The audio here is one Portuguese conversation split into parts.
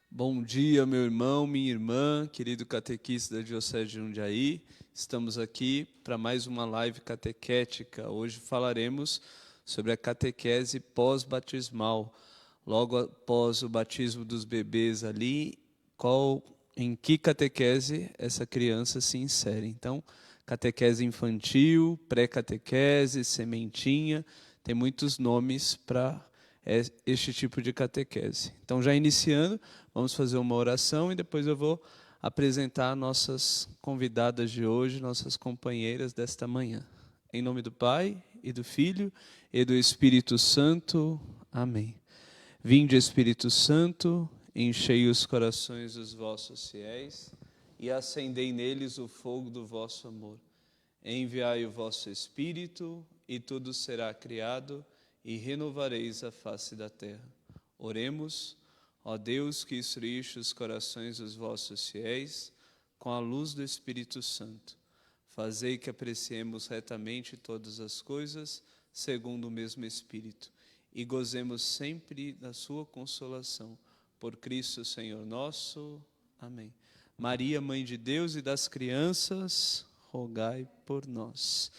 Bom dia, meu irmão, minha irmã, querido catequista da Diocese de Jundiaí. Estamos aqui para mais uma live catequética. Hoje falaremos sobre a catequese pós-batismal. Logo após o batismo dos bebês ali, em que catequese essa criança se insere. Então, catequese infantil, pré-catequese, sementinha, tem muitos nomes para este tipo de catequese. Então, já iniciando, vamos fazer uma oração e depois eu vou apresentar nossas convidadas de hoje, nossas companheiras desta manhã. Em nome do Pai, e do Filho, e do Espírito Santo. Amém. Vinde, Espírito Santo, enchei os corações dos vossos fiéis e acendei neles o fogo do vosso amor. Enviai o vosso Espírito e tudo será criado e renovareis a face da terra. Oremos, ó Deus, que instruíste os corações dos vossos fiéis com a luz do Espírito Santo. Fazei que apreciemos retamente todas as coisas, segundo o mesmo Espírito, e gozemos sempre da sua consolação. Por Cristo, Senhor nosso. Amém. Maria, Mãe de Deus e das crianças, rogai por nós.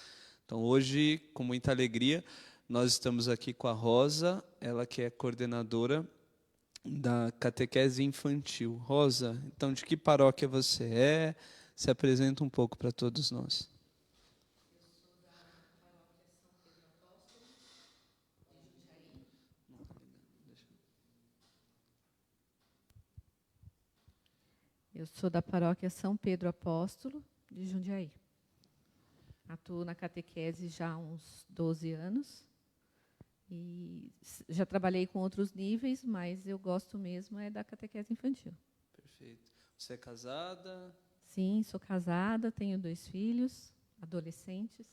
Então, hoje, com muita alegria, nós estamos aqui com a Rosa, ela que é coordenadora da catequese infantil. Rosa, então de que paróquia você é? Se apresenta um pouco para todos nós. Eu sou da paróquia São Pedro Apóstolo, de Jundiaí. Atuo na catequese já há uns 12 anos. E já trabalhei com outros níveis, mas eu gosto mesmo da catequese infantil. Perfeito. Você é casada? Sim, sou casada, tenho 2 filhos, adolescentes.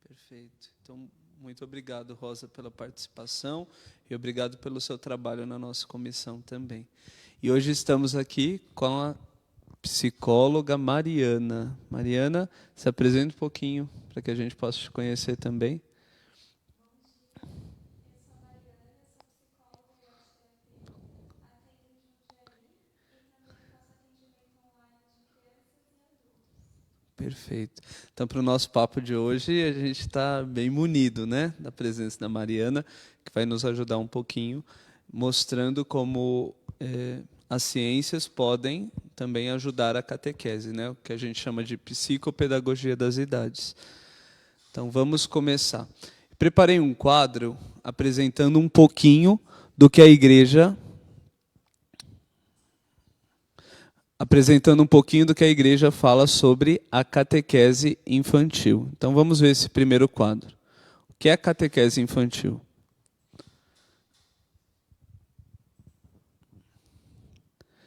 Perfeito. Então, muito obrigado, Rosa, pela participação e obrigado pelo seu trabalho na nossa comissão também. E hoje estamos aqui com a psicóloga Mariana. Mariana, se apresenta um pouquinho para que a gente possa te conhecer também. Perfeito. Então, para o nosso papo de hoje, a gente está bem munido, né, da presença da Mariana, que vai nos ajudar um pouquinho, mostrando como as ciências podem também ajudar a catequese, né, o que a gente chama de psicopedagogia das idades. Então, vamos começar. Preparei um quadro apresentando um pouquinho do que a igreja... fala sobre a catequese infantil. Então, vamos ver esse primeiro quadro. O que é a catequese infantil?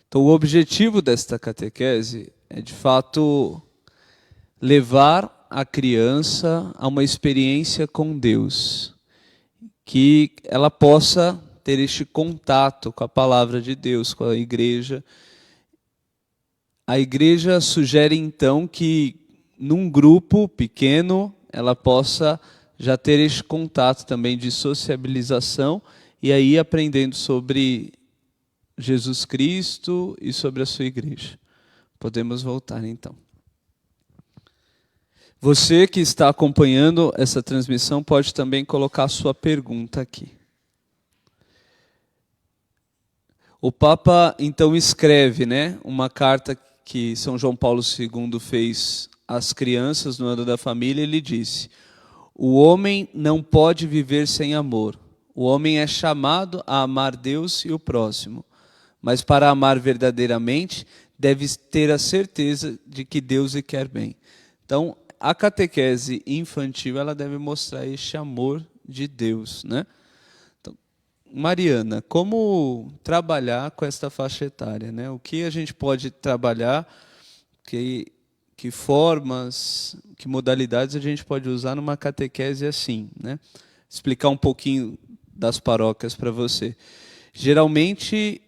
Então, o objetivo desta catequese é, de fato, levar a criança a uma experiência com Deus, que ela possa ter este contato com a palavra de Deus, com a igreja. A igreja sugere, então, que num grupo pequeno ela possa já ter este contato também de sociabilização e aí aprendendo sobre Jesus Cristo e sobre a sua igreja. Podemos voltar, então. Você que está acompanhando essa transmissão pode também colocar a sua pergunta aqui. O Papa, então, escreve, uma carta que São João Paulo II fez às crianças no Ano da Família. Ele disse: o homem não pode viver sem amor. O homem é chamado a amar Deus e o próximo. Mas para amar verdadeiramente, deve ter a certeza de que Deus lhe quer bem. Então, a catequese infantil ela deve mostrar este amor de Deus, Então, Mariana, como trabalhar com esta faixa etária, O que a gente pode trabalhar, que formas, que modalidades a gente pode usar numa catequese assim, Explicar um pouquinho das paróquias para você. Geralmente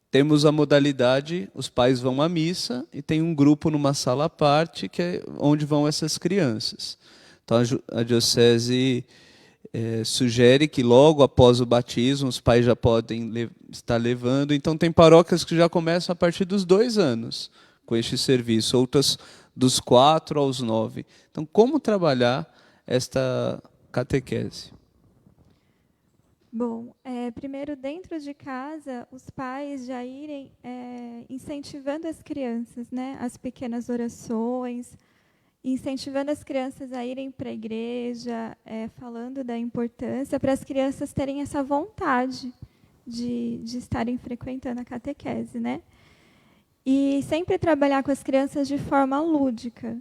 temos a modalidade, os pais vão à missa e tem um grupo numa sala à parte que é onde vão essas crianças. Então a diocese sugere que logo após o batismo os pais já podem estar levando. Então tem paróquias que já começam a partir dos 2 anos com este serviço, outras dos 4 aos 9. Então como trabalhar esta catequese? Bom, primeiro dentro de casa, os pais já irem incentivando as crianças, as pequenas orações, incentivando as crianças a irem para a igreja, falando da importância, para as crianças terem essa vontade de estarem frequentando a catequese, E sempre trabalhar com as crianças de forma lúdica.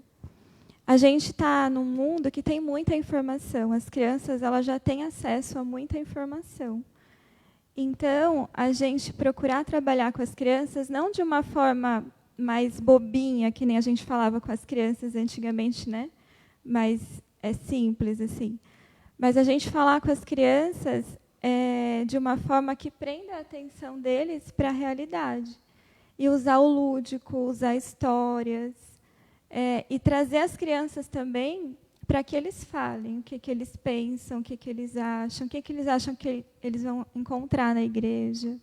A gente está num mundo que tem muita informação. As crianças elas já têm acesso a muita informação. Então, a gente procurar trabalhar com as crianças não de uma forma mais bobinha, que nem a gente falava com as crianças antigamente, mais simples, assim. Mas a gente falar com as crianças de uma forma que prenda a atenção deles para a realidade. E usar o lúdico, usar histórias, e trazer as crianças também para que eles falem o que eles pensam, o que eles acham que eles vão encontrar na igreja,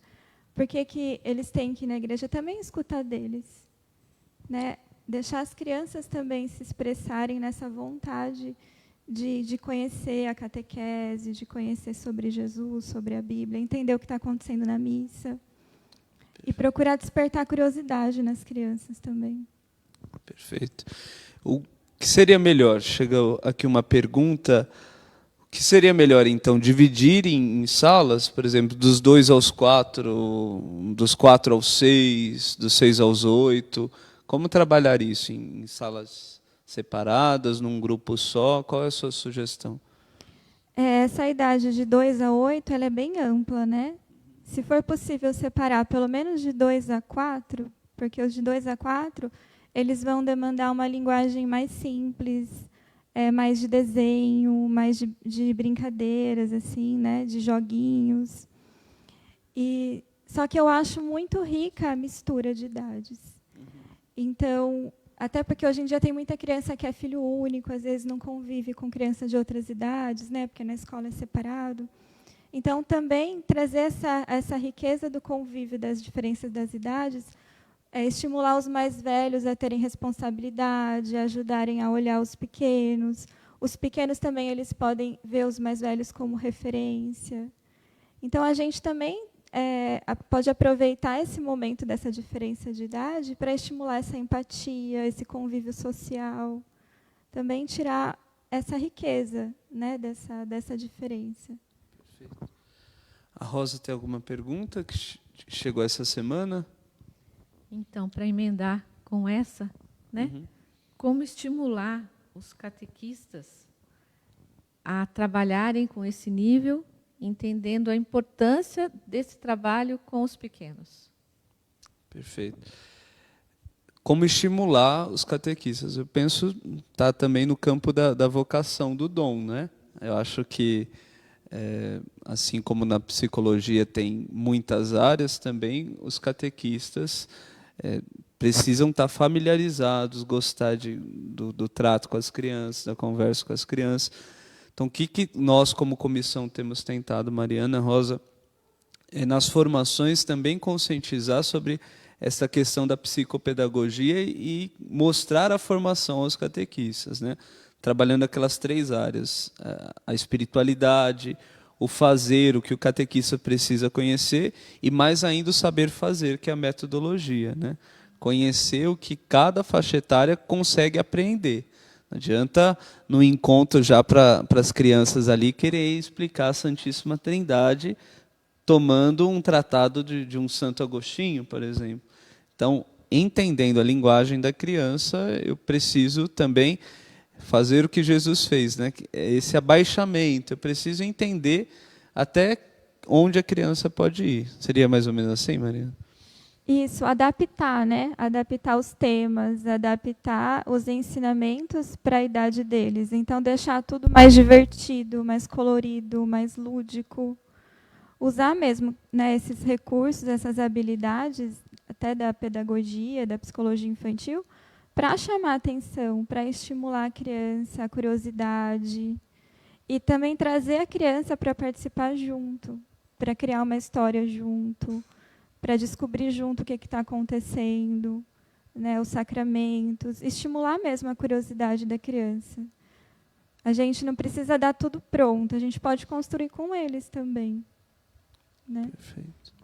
por que eles têm que ir na igreja, também escutar deles. Deixar as crianças também se expressarem nessa vontade de conhecer a catequese, de conhecer sobre Jesus, sobre a Bíblia, entender o que está acontecendo na missa. E procurar despertar curiosidade nas crianças também. Perfeito. O que seria melhor? Chega aqui uma pergunta. O que seria melhor, então, dividir em salas, por exemplo, dos 2 aos 4, dos 4 aos 6, dos 6 aos 8? Como trabalhar isso em salas separadas, num grupo só? Qual é a sua sugestão? Essa idade de 2 a 8 ela é bem ampla, Se for possível separar pelo menos de 2 a 4, porque os de 2 a 4 eles vão demandar uma linguagem mais simples, mais de desenho, mais de brincadeiras, assim, de joguinhos. Só que eu acho muito rica a mistura de idades. Então, até porque hoje em dia tem muita criança que é filho único, às vezes não convive com criança de outras idades, porque na escola é separado. Então, também trazer essa riqueza do convívio das diferenças das idades, estimular os mais velhos a terem responsabilidade, ajudarem a olhar os pequenos. Os pequenos também eles podem ver os mais velhos como referência. Então, a gente também pode aproveitar esse momento dessa diferença de idade para estimular essa empatia, esse convívio social. Também tirar essa riqueza dessa diferença. Perfeito. A Rosa tem alguma pergunta que chegou essa semana? Então, para emendar com essa, como estimular os catequistas a trabalharem com esse nível, entendendo a importância desse trabalho com os pequenos? Perfeito. Como estimular os catequistas? Eu penso tá também no campo da vocação, do dom, Eu acho que Assim como na psicologia tem muitas áreas, também os catequistas precisam estar familiarizados, gostar do trato com as crianças, da conversa com as crianças. Então, o que nós, como comissão, temos tentado, Mariana, Rosa, nas formações também conscientizar sobre essa questão da psicopedagogia e mostrar a formação aos catequistas, né? Trabalhando aquelas 3 áreas, a espiritualidade, o fazer, o que o catequista precisa conhecer, e mais ainda o saber fazer, que é a metodologia, né? Conhecer o que cada faixa etária consegue aprender. Não adianta, no encontro já para as crianças ali, querer explicar a Santíssima Trindade tomando um tratado de um Santo Agostinho, por exemplo. Então, entendendo a linguagem da criança, eu preciso também fazer o que Jesus fez, né? Esse abaixamento. Eu preciso entender até onde a criança pode ir. Seria mais ou menos assim, Maria? Isso, adaptar, né? Adaptar os temas, adaptar os ensinamentos para a idade deles. Então, deixar tudo mais divertido, mais colorido, mais lúdico. Usar mesmo, né, esses recursos, essas habilidades, até da pedagogia, da psicologia infantil, para chamar a atenção, para estimular a criança, a curiosidade. E também trazer a criança para participar junto, para criar uma história junto, para descobrir junto o que está acontecendo, né, os sacramentos, estimular mesmo a curiosidade da criança. A gente não precisa dar tudo pronto, a gente pode construir com eles também. Né? Perfeito.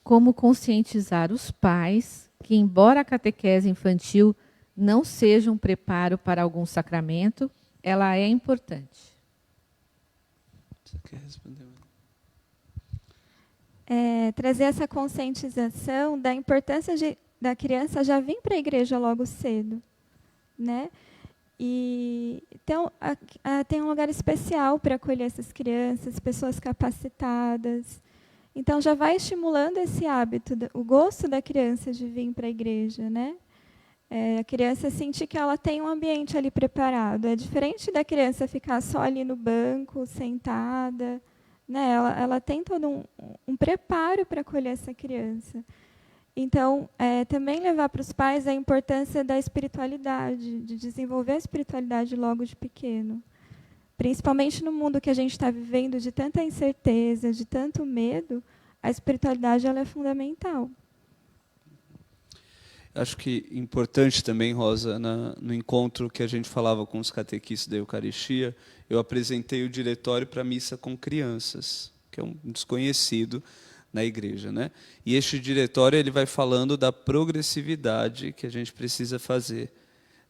Como conscientizar os pais que, embora a catequese infantil não seja um preparo para algum sacramento, ela é importante? Você quer responder? Trazer essa conscientização da importância da criança já vir para a igreja logo cedo, né? E então, tem um lugar especial para acolher essas crianças, pessoas capacitadas. Então, já vai estimulando esse hábito, o gosto da criança de vir para a igreja, né? A criança sentir que ela tem um ambiente ali preparado. É diferente da criança ficar só ali no banco, sentada. Né? Ela tem todo um preparo para acolher essa criança. Então, também levar para os pais a importância da espiritualidade, de desenvolver a espiritualidade logo de pequeno. Principalmente no mundo que a gente está vivendo de tanta incerteza, de tanto medo, a espiritualidade ela é fundamental. Acho que importante também, Rosa, no encontro que a gente falava com os catequistas da Eucaristia, eu apresentei o diretório para a missa com crianças, que é um desconhecido na igreja, né? E este diretório ele vai falando da progressividade que a gente precisa fazer.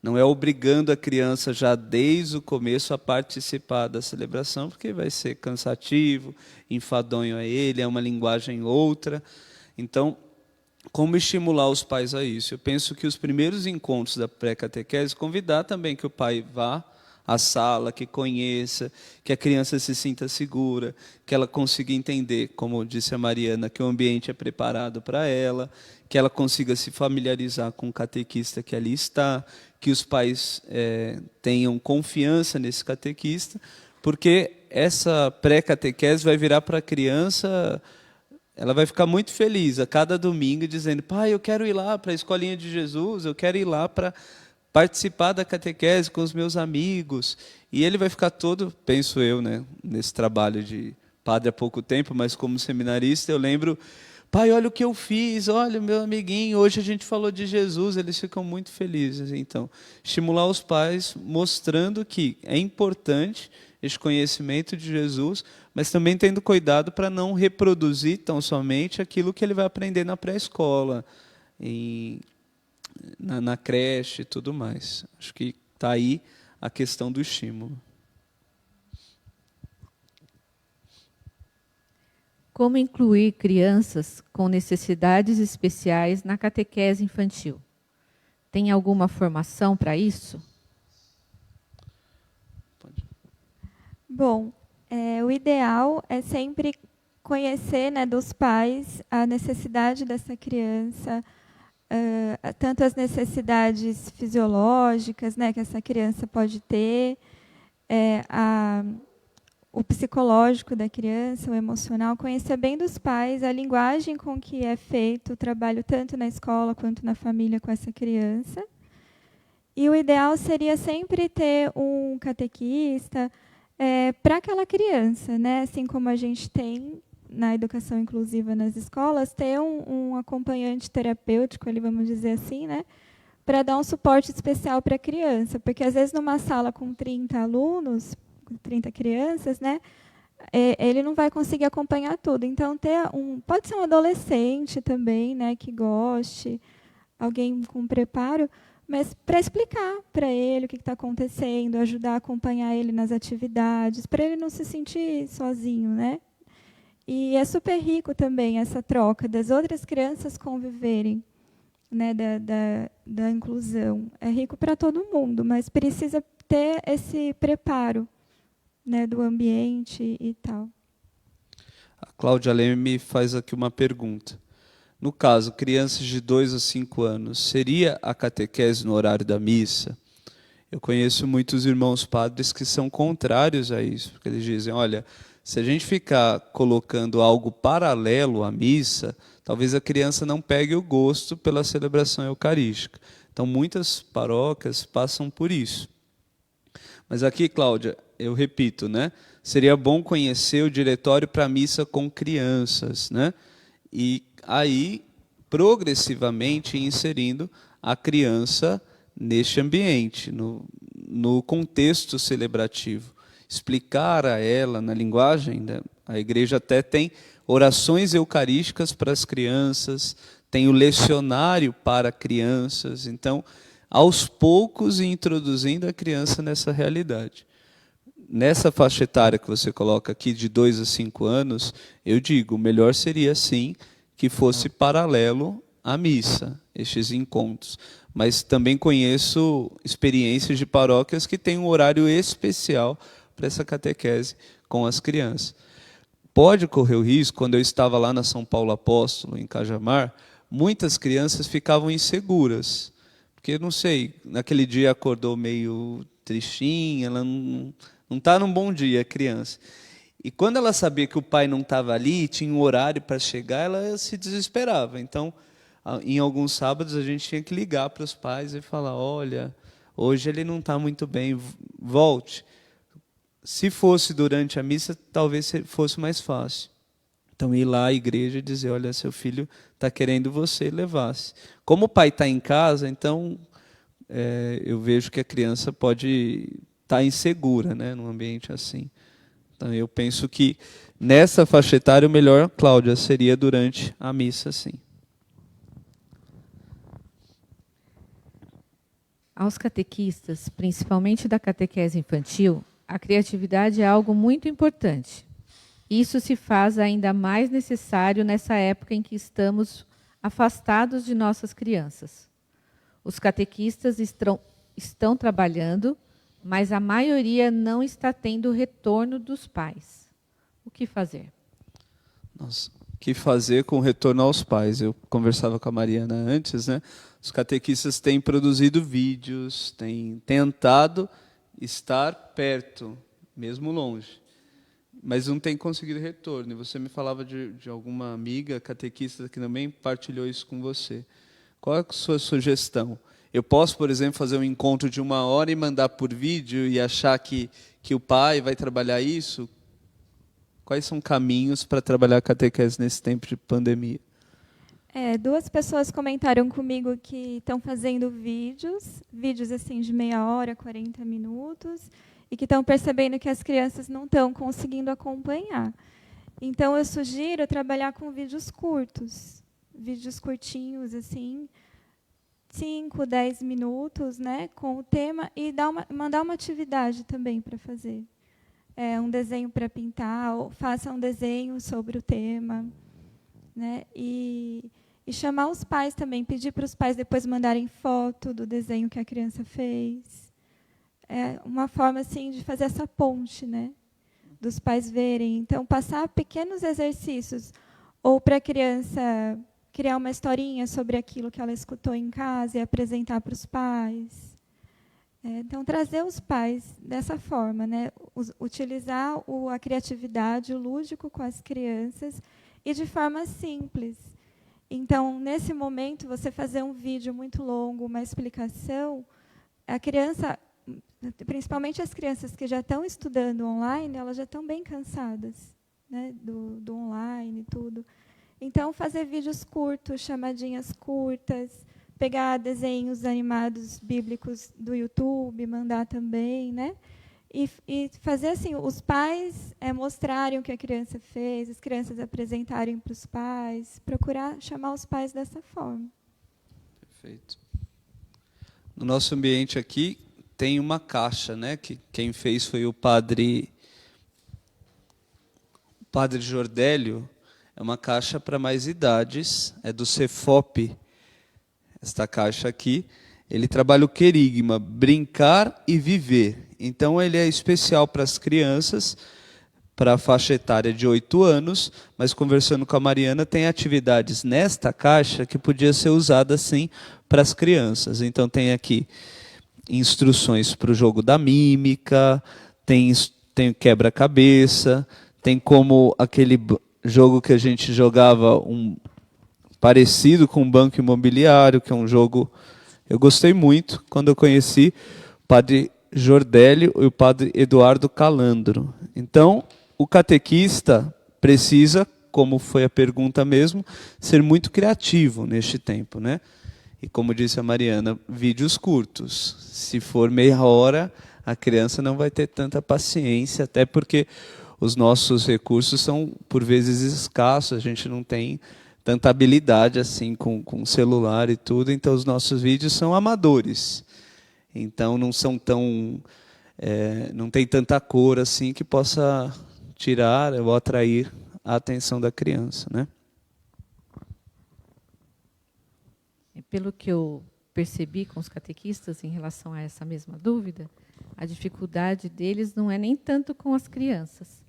Não é obrigando a criança já desde o começo a participar da celebração, porque vai ser cansativo, enfadonho a ele, é uma linguagem outra. Então, como estimular os pais a isso? Eu penso que os primeiros encontros da pré-catequese, convidar também que o pai vá à sala, que conheça, que a criança se sinta segura, que ela consiga entender, como disse a Mariana, que o ambiente é preparado para ela, que ela consiga se familiarizar com o catequista que ali está, que os pais tenham confiança nesse catequista, porque essa pré-catequese vai virar para a criança, ela vai ficar muito feliz a cada domingo dizendo: pai, eu quero ir lá para a escolinha de Jesus, eu quero ir lá para participar da catequese com os meus amigos. E ele vai ficar todo, penso eu, né, nesse trabalho de padre há pouco tempo, mas como seminarista eu lembro: pai, olha o que eu fiz, olha o meu amiguinho, hoje a gente falou de Jesus. Eles ficam muito felizes. Então, estimular os pais mostrando que é importante esse conhecimento de Jesus, mas também tendo cuidado para não reproduzir tão somente aquilo que ele vai aprender na pré-escola, na creche e tudo mais. Acho que está aí a questão do estímulo. Como incluir crianças com necessidades especiais na catequese infantil? Tem alguma formação para isso? Pode. Bom, o ideal é sempre conhecer, né, dos pais a necessidade dessa criança, tanto as necessidades fisiológicas, né, que essa criança pode ter, o psicológico da criança, o emocional, conhecer bem dos pais, a linguagem com que é feito o trabalho tanto na escola quanto na família com essa criança. E o ideal seria sempre ter um catequista para aquela criança, né? Assim como a gente tem na educação inclusiva nas escolas, ter um acompanhante terapêutico, ali, vamos dizer assim, né? Para dar um suporte especial para a criança. Porque, às vezes, numa sala com 30 alunos, 30 crianças, né? Ele não vai conseguir acompanhar tudo. Então, pode ser um adolescente também, né? Que goste, alguém com preparo, mas para explicar para ele o que está acontecendo, ajudar a acompanhar ele nas atividades, para ele não se sentir sozinho, né? E é super rico também essa troca das outras crianças conviverem, né, da inclusão. É rico para todo mundo, mas precisa ter esse preparo, né, do ambiente e tal. A Cláudia Leme faz aqui uma pergunta. No caso, crianças de 2 a 5 anos, seria a catequese no horário da missa? Eu conheço muitos irmãos padres que são contrários a isso, porque eles dizem, olha, se a gente ficar colocando algo paralelo à missa, talvez a criança não pegue o gosto pela celebração eucarística. Então, muitas paróquias passam por isso. Mas aqui, Cláudia, eu repito, né? Seria bom conhecer o diretório para a missa com crianças, né? E aí, progressivamente, inserindo a criança neste ambiente, no contexto celebrativo. Explicar a ela, na linguagem, né? A igreja até tem orações eucarísticas para as crianças, tem o lecionário para crianças. Então, aos poucos, introduzindo a criança nessa realidade. Nessa faixa etária que você coloca aqui, de 2 a 5 anos, eu digo, o melhor seria, sim, que fosse paralelo à missa, estes encontros. Mas também conheço experiências de paróquias que têm um horário especial para essa catequese com as crianças. Pode correr o risco, quando eu estava lá na São Paulo Apóstolo, em Cajamar, muitas crianças ficavam inseguras. Porque, não sei, naquele dia acordou meio tristinha, ela não está num bom dia, a criança. E quando ela sabia que o pai não estava ali, tinha um horário para chegar, ela se desesperava. Então, em alguns sábados, a gente tinha que ligar para os pais e falar, olha, hoje ele não está muito bem, volte. Se fosse durante a missa, talvez fosse mais fácil. Então, ir lá à igreja e dizer, olha, seu filho está querendo você, levasse. Como o pai está em casa, então, eu vejo que a criança pode estar insegura, né, num ambiente assim. Então, eu penso que nessa faixa etária, o melhor, Cláudia, seria durante a missa, sim. Aos catequistas, principalmente da catequese infantil, a criatividade é algo muito importante. Isso se faz ainda mais necessário nessa época em que estamos afastados de nossas crianças. Os catequistas estão trabalhando, mas a maioria não está tendo retorno dos pais. O que fazer? Nossa, o que fazer com o retorno aos pais? Eu conversava com a Mariana antes, né? Os catequistas têm produzido vídeos, têm tentado estar perto, mesmo longe, mas não tem conseguido retorno. E você me falava de alguma amiga catequista que também partilhou isso com você. Qual é a sua sugestão? Eu posso, por exemplo, fazer um encontro de 1 hora e mandar por vídeo e achar que o pai vai trabalhar isso? Quais são caminhos para trabalhar a catequese nesse tempo de pandemia? 2 pessoas comentaram comigo que estão fazendo vídeos assim de meia hora, 40 minutos, e que estão percebendo que as crianças não estão conseguindo acompanhar. Então, eu sugiro trabalhar com vídeos curtos, vídeos curtinhos, assim, 5, 10 minutos, né, com o tema, e mandar uma atividade também para fazer. Um desenho para pintar, ou faça um desenho sobre o tema, né, e chamar os pais também, pedir para os pais depois mandarem foto do desenho que a criança fez. É uma forma assim de fazer essa ponte, né, dos pais verem. Então, passar pequenos exercícios, ou para a criança criar uma historinha sobre aquilo que ela escutou em casa e apresentar para os pais. Então, trazer os pais dessa forma, né? Utilizar a criatividade, o lúdico com as crianças e de forma simples. Então, nesse momento, você fazer um vídeo muito longo, uma explicação, a criança, principalmente as crianças que já estão estudando online, elas já estão bem cansadas, né? do online e tudo. Então, fazer vídeos curtos, chamadinhas curtas, pegar desenhos animados bíblicos do YouTube, mandar também, né? E fazer assim, os pais mostrarem o que a criança fez, as crianças apresentarem para os pais, procurar chamar os pais dessa forma. Perfeito. No nosso ambiente aqui tem uma caixa, né? Que quem fez foi o padre Jordélio. É uma caixa para mais idades, é do Cefop. Esta caixa aqui, ele trabalha o querigma, brincar e viver. Então, ele é especial para as crianças, para a faixa etária de 8 anos, mas conversando com a Mariana, tem atividades nesta caixa que podia ser usada, sim, para as crianças. Então, tem aqui instruções para o jogo da mímica, tem quebra-cabeça, tem como aquele jogo que a gente jogava parecido com o Banco Imobiliário, que é um jogo eu gostei muito quando eu conheci o padre Jordélio e o padre Eduardo Calandro. Então, o catequista precisa, como foi a pergunta mesmo, ser muito criativo neste tempo, né? E como disse a Mariana, vídeos curtos. Se for meia hora, a criança não vai ter tanta paciência, até porque os nossos recursos são, por vezes, escassos, a gente não tem tanta habilidade assim com celular e tudo, então os nossos vídeos são amadores. Então não são tão... não tem tanta cor assim que possa tirar ou atrair a atenção da criança, né? Pelo que eu percebi com os catequistas em relação a essa mesma dúvida, a dificuldade deles não é nem tanto com as crianças.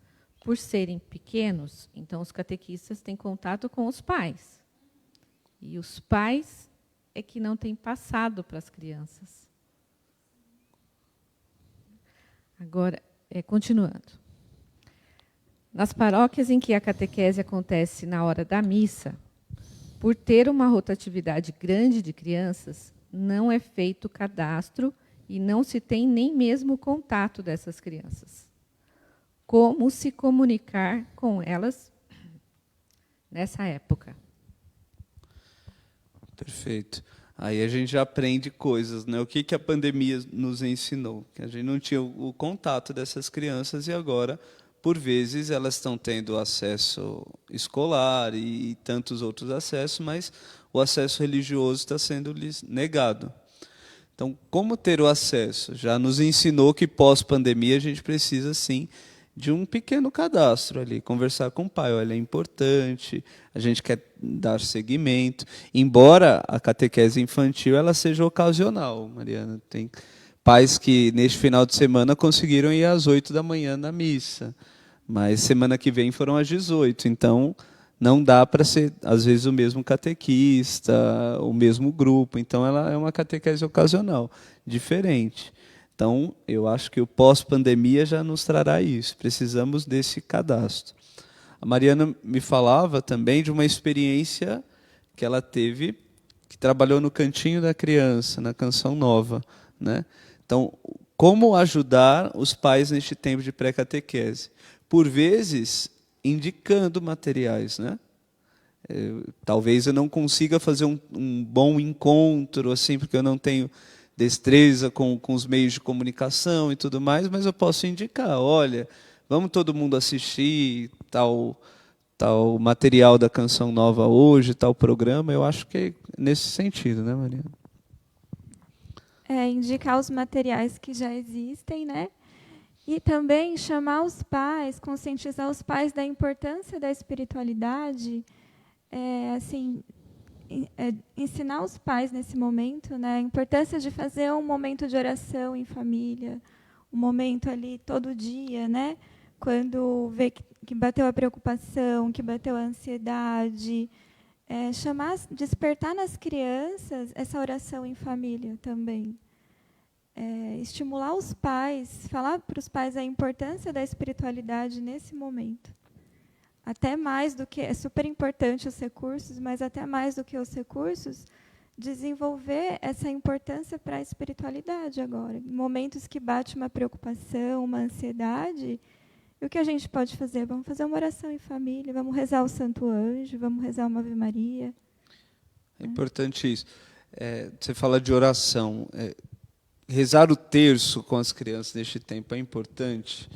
Por serem pequenos, então os catequistas têm contato com os pais. E os pais é que não têm passado para as crianças. Agora, continuando. Nas paróquias em que a catequese acontece na hora da missa, por ter uma rotatividade grande de crianças, não é feito cadastro e não se tem nem mesmo contato dessas crianças. Como se comunicar com elas nessa época? Perfeito. Aí a gente já aprende coisas, né? O que a pandemia nos ensinou? Que a gente não tinha o contato dessas crianças e agora, por vezes, elas estão tendo acesso escolar e tantos outros acessos, mas o acesso religioso está sendo lhes negado. Então, como ter o acesso? Já nos ensinou que pós-pandemia a gente precisa, sim, de um pequeno cadastro ali, conversar com o pai, olha, é importante, a gente quer dar seguimento, embora a catequese infantil ela seja ocasional, Mariana, tem pais que neste final de semana conseguiram ir às 8 da manhã na missa, mas semana que vem foram às 18, então não dá para ser, às vezes, o mesmo catequista, o mesmo grupo, então ela é uma catequese ocasional, diferente. Então, eu acho que o pós-pandemia já nos trará isso. Precisamos desse cadastro. A Mariana me falava também de uma experiência que ela teve, que trabalhou no Cantinho da Criança, na Canção Nova, né? Então, como ajudar os pais neste tempo de pré-catequese? Por vezes, indicando materiais, né? Talvez eu não consiga fazer um bom encontro, assim, porque eu não tenho destreza com os meios de comunicação e tudo mais, mas eu posso indicar, olha, vamos todo mundo assistir tal material da Canção Nova hoje, tal programa. Eu acho que é nesse sentido, né, Mariana? Indicar os materiais que já existem, né? E também chamar os pais, conscientizar os pais da importância da espiritualidade, assim, ensinar os pais nesse momento, né, a importância de fazer um momento de oração em família, um momento ali todo dia, né, quando vê que bateu a preocupação, que bateu a ansiedade, despertar nas crianças essa oração em família também. estimular os pais, falar para os pais a importância da espiritualidade nesse momento. Até mais do que, é super importante os recursos, mas até mais do que os recursos, desenvolver essa importância para a espiritualidade agora. Em momentos que bate uma preocupação, uma ansiedade, e o que a gente pode fazer? Vamos fazer uma oração em família, vamos rezar o Santo Anjo, vamos rezar uma Ave Maria. É importante isso. Você fala de oração. Rezar o terço com as crianças neste tempo é importante,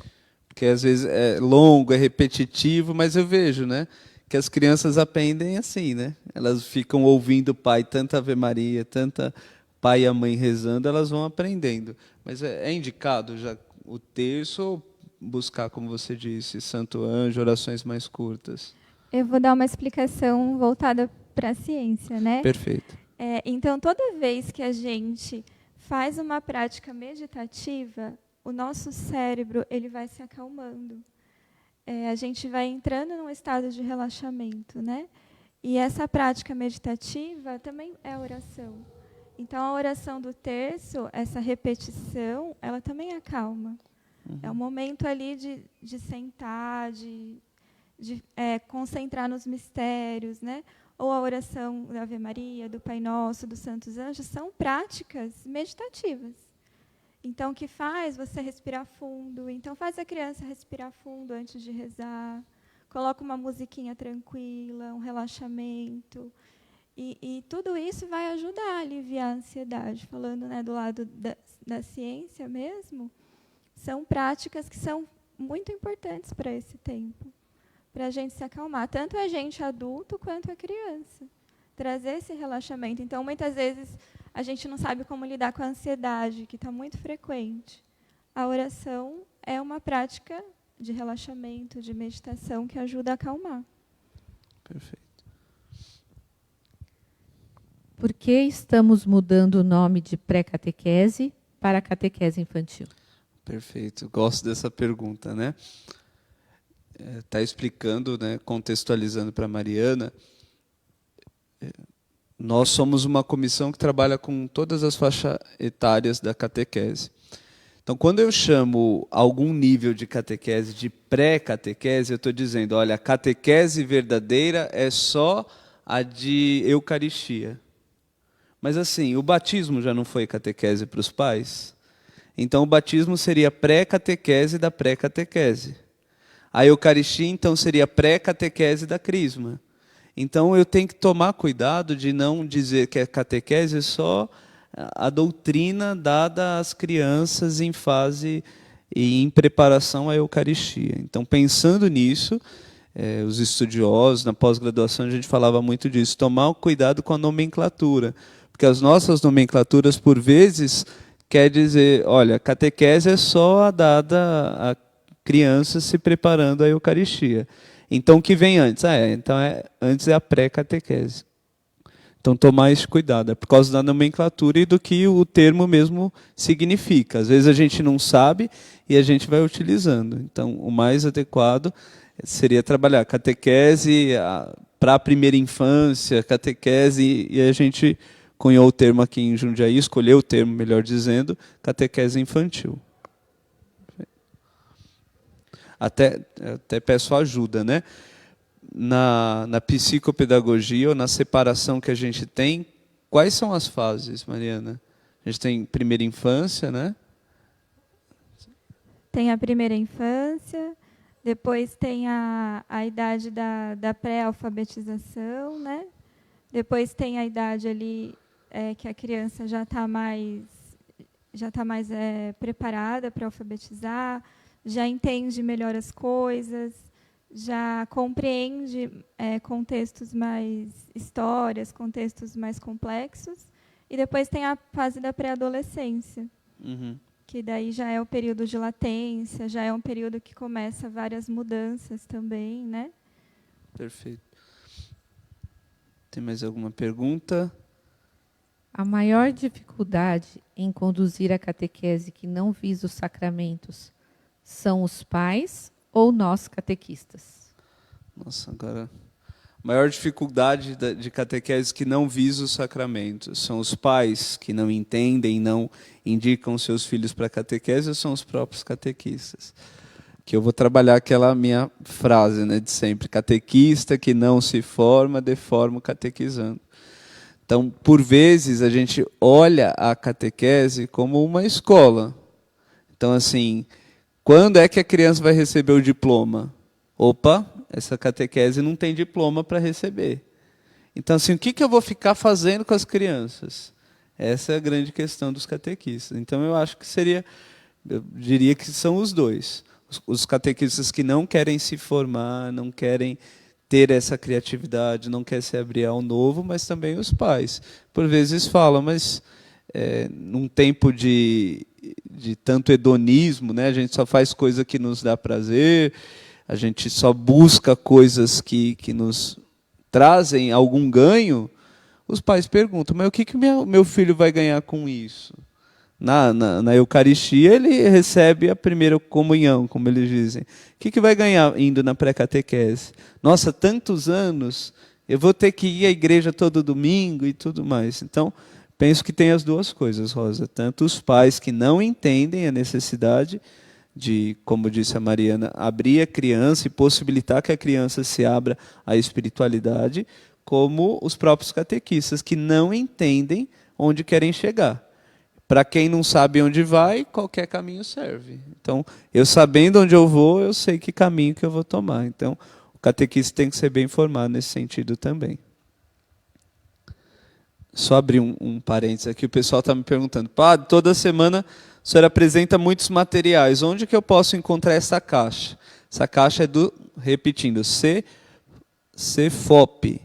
porque às vezes é longo, é repetitivo, mas eu vejo, né, que as crianças aprendem assim, né? Elas ficam ouvindo o pai, tanta Ave Maria, tanta pai e a mãe rezando, elas vão aprendendo. Mas é indicado já o terço ou buscar, como você disse, Santo Anjo, orações mais curtas? Eu vou dar uma explicação voltada para a ciência, né? Perfeito. Então, toda vez que a gente faz uma prática meditativa, o nosso cérebro ele vai se acalmando. A gente vai entrando num estado de relaxamento, né? E essa prática meditativa também é oração. Então, a oração do terço, essa repetição, ela também acalma. É um momento ali de sentar, de concentrar nos mistérios, né? Ou a oração da Ave Maria, do Pai Nosso, dos Santos Anjos, são práticas meditativas. Então, o que faz você respirar fundo? Então, faz a criança respirar fundo antes de rezar. Coloca uma musiquinha tranquila, um relaxamento. E tudo isso vai ajudar a aliviar a ansiedade. Falando, né, do lado da ciência mesmo, são práticas que são muito importantes para esse tempo, para a gente se acalmar, tanto a gente adulto quanto a criança. Trazer esse relaxamento. Então, muitas vezes, a gente não sabe como lidar com a ansiedade, que está muito frequente. A oração é uma prática de relaxamento, de meditação, que ajuda a acalmar. Perfeito. Por que estamos mudando o nome de pré-catequese para catequese infantil? Perfeito. Gosto dessa pergunta, né? Está explicando, né, contextualizando para a Mariana. Nós somos uma comissão que trabalha com todas as faixas etárias da catequese. Então, quando eu chamo algum nível de catequese de pré-catequese, eu estou dizendo, olha, a catequese verdadeira é só a de Eucaristia. Mas assim, o batismo já não foi catequese para os pais? Então, o batismo seria pré-catequese da pré-catequese. A Eucaristia, então, seria pré-catequese da Crisma. Então, eu tenho que tomar cuidado de não dizer que a catequese é só a doutrina dada às crianças em fase e em preparação à Eucaristia. Então, pensando nisso, os estudiosos, na pós-graduação, a gente falava muito disso, tomar cuidado com a nomenclatura, porque as nossas nomenclaturas, por vezes, quer dizer, olha, catequese é só a dada a crianças se preparando à Eucaristia. Então, o que vem antes? Antes é a pré-catequese. Então, tomar esse cuidado. É por causa da nomenclatura e do que o termo mesmo significa. Às vezes a gente não sabe e a gente vai utilizando. Então, o mais adequado seria trabalhar catequese para a primeira infância, catequese, e a gente cunhou o termo aqui em Jundiaí, escolheu o termo, melhor dizendo, catequese infantil. Até peço ajuda, né? Na psicopedagogia ou na separação que a gente tem, quais são as fases, Mariana? A gente tem primeira infância, né? Tem a primeira infância, depois tem a idade da pré-alfabetização, né? Depois tem a idade ali que a criança já está mais preparada para alfabetizar, já entende melhor as coisas, já compreende contextos mais, histórias, contextos mais complexos. E depois tem a fase da pré-adolescência, que daí já é o período de latência, já é um período que começa várias mudanças também, né? Perfeito. Tem mais alguma pergunta? A maior dificuldade em conduzir a catequese que não visa os sacramentos são os pais ou nós catequistas? Nossa, agora... maior dificuldade de catequese que não visa os sacramentos? São os pais que não entendem, não indicam seus filhos para a catequese, ou são os próprios catequistas? Que eu vou trabalhar aquela minha frase, né, de sempre: catequista que não se forma, deforma o catequizando. Então, por vezes, a gente olha a catequese como uma escola. Então, assim, quando é que a criança vai receber o diploma? Opa, essa catequese não tem diploma para receber. Então, assim, o que eu vou ficar fazendo com as crianças? Essa é a grande questão dos catequistas. Então, eu acho que eu diria que são os dois. Os catequistas que não querem se formar, não querem ter essa criatividade, não querem se abrir ao novo, mas também os pais. Por vezes falam, mas num tempo de tanto hedonismo, né, a gente só faz coisa que nos dá prazer, a gente só busca coisas que nos trazem algum ganho. Os pais perguntam, mas o que meu filho vai ganhar com isso? Na Eucaristia, ele recebe a primeira comunhão, como eles dizem. O que vai ganhar indo na pré-catequese? Nossa, tantos anos, eu vou ter que ir à igreja todo domingo e tudo mais. Então, penso que tem as duas coisas, Rosa. Tanto os pais que não entendem a necessidade de, como disse a Mariana, abrir a criança e possibilitar que a criança se abra à espiritualidade, como os próprios catequistas que não entendem onde querem chegar. Para quem não sabe onde vai, qualquer caminho serve. Então, eu sabendo onde eu vou, eu sei que caminho que eu vou tomar. Então, o catequista tem que ser bem informado nesse sentido também. Só abrir um parênteses aqui, o pessoal está me perguntando, padre, toda semana o senhor apresenta muitos materiais, onde que eu posso encontrar essa caixa? Essa caixa é repetindo, CFOP.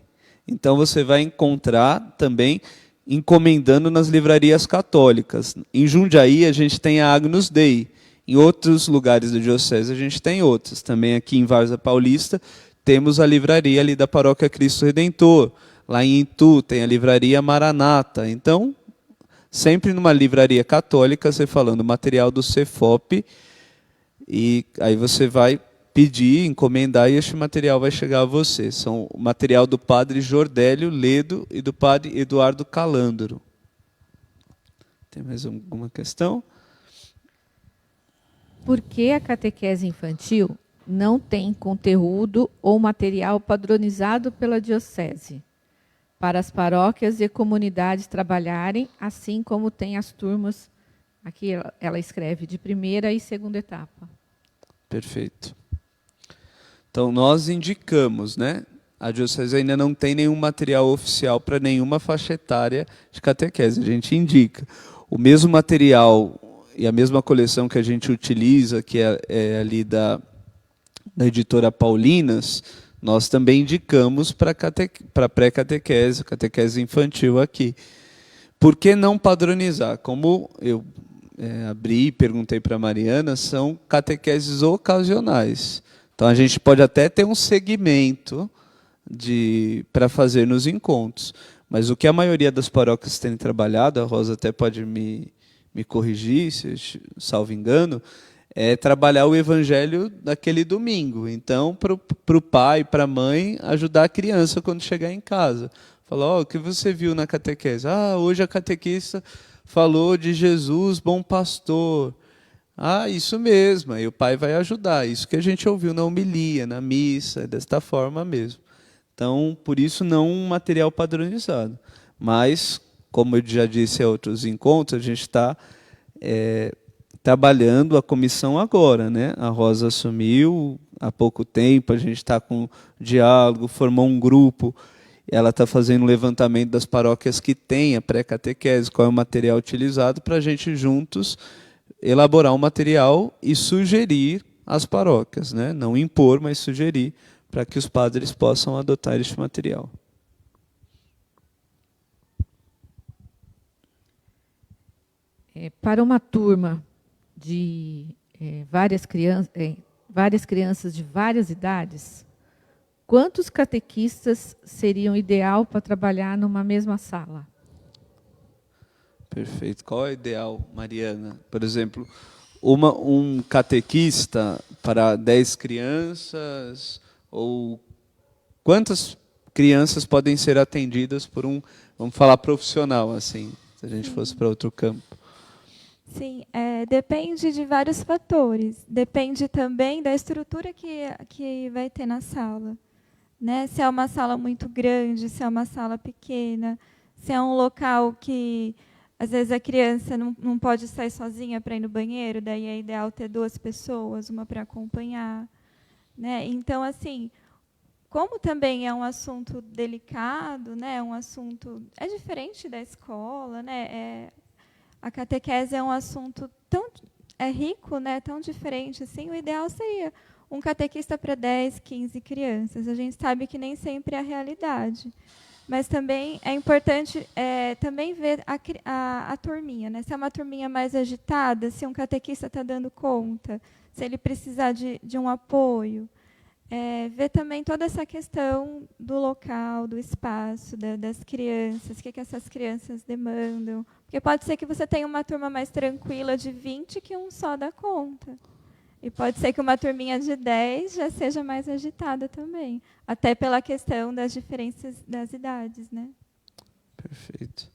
Então, você vai encontrar também encomendando nas livrarias católicas. Em Jundiaí, a gente tem a Agnus Dei. Em outros lugares da diocese, a gente tem outras. Também aqui em Várzea Paulista, temos a livraria ali da Paróquia Cristo Redentor. Lá em Itu, tem a livraria Maranata. Então, sempre numa livraria católica, você falando material do CFOP, e aí você vai pedir, encomendar, e este material vai chegar a você. São o material do padre Jordélio Ledo e do padre Eduardo Calandro. Tem mais alguma questão? Por que a catequese infantil não tem conteúdo ou material padronizado pela diocese, para as paróquias e comunidades trabalharem, assim como tem as turmas, aqui ela escreve, de primeira e segunda etapa? Perfeito. Então, nós indicamos, né? A diocese ainda não tem nenhum material oficial para nenhuma faixa etária de catequese. A gente indica. O mesmo material e a mesma coleção que a gente utiliza, que é ali da editora Paulinas, nós também indicamos para pré-catequese, catequese infantil aqui. Por que não padronizar? Como eu abri e perguntei para a Mariana, são catequeses ocasionais. Então, a gente pode até ter um segmento para fazer nos encontros. Mas o que a maioria das paróquias tem trabalhado, a Rosa até pode me corrigir, se salvo engano, é trabalhar o evangelho daquele domingo. Então, para o pai, para a mãe, ajudar a criança quando chegar em casa. Falar, o que você viu na catequese? Hoje a catequista falou de Jesus, bom pastor. Isso mesmo, aí o pai vai ajudar. Isso que a gente ouviu na homilia, na missa, desta forma mesmo. Então, por isso, não um material padronizado. Mas, como eu já disse em outros encontros, a gente está trabalhando a comissão agora, né? A Rosa assumiu há pouco tempo, a gente está com diálogo, formou um grupo, ela está fazendo um levantamento das paróquias que têm a pré-catequese, qual é o material utilizado, para a gente juntos elaborar um material e sugerir às paróquias, né? Não impor, mas sugerir, para que os padres possam adotar este material. Para uma turma de várias crianças de várias idades, quantos catequistas seriam ideal para trabalhar numa mesma sala? Perfeito. Qual é o ideal, Mariana? Por exemplo, um catequista para 10 crianças, ou crianças podem ser atendidas por um, vamos falar, profissional, assim, se a gente fosse para outro campo? Sim, depende de vários fatores. Depende também da estrutura que vai ter na sala, né? Se é uma sala muito grande, se é uma sala pequena, se é um local que, às vezes, a criança não pode sair sozinha para ir no banheiro, daí é ideal ter 2 pessoas, uma para acompanhar, né? Então, assim, como também é um assunto delicado, né? Um assunto é diferente da escola, né? A catequese é um assunto tão rico, né, tão diferente assim. O ideal seria um catequista para 10, 15 crianças. A gente sabe que nem sempre é a realidade. Mas também é importante também ver a turminha, né? Se é uma turminha mais agitada, se um catequista está dando conta, se ele precisar de um apoio. Ver também toda essa questão do local, do espaço, das crianças, o que essas crianças demandam. Porque pode ser que você tenha uma turma mais tranquila de 20 que um só dá conta. E pode ser que uma turminha de 10 já seja mais agitada também. Até pela questão das diferenças das idades, né? Perfeito.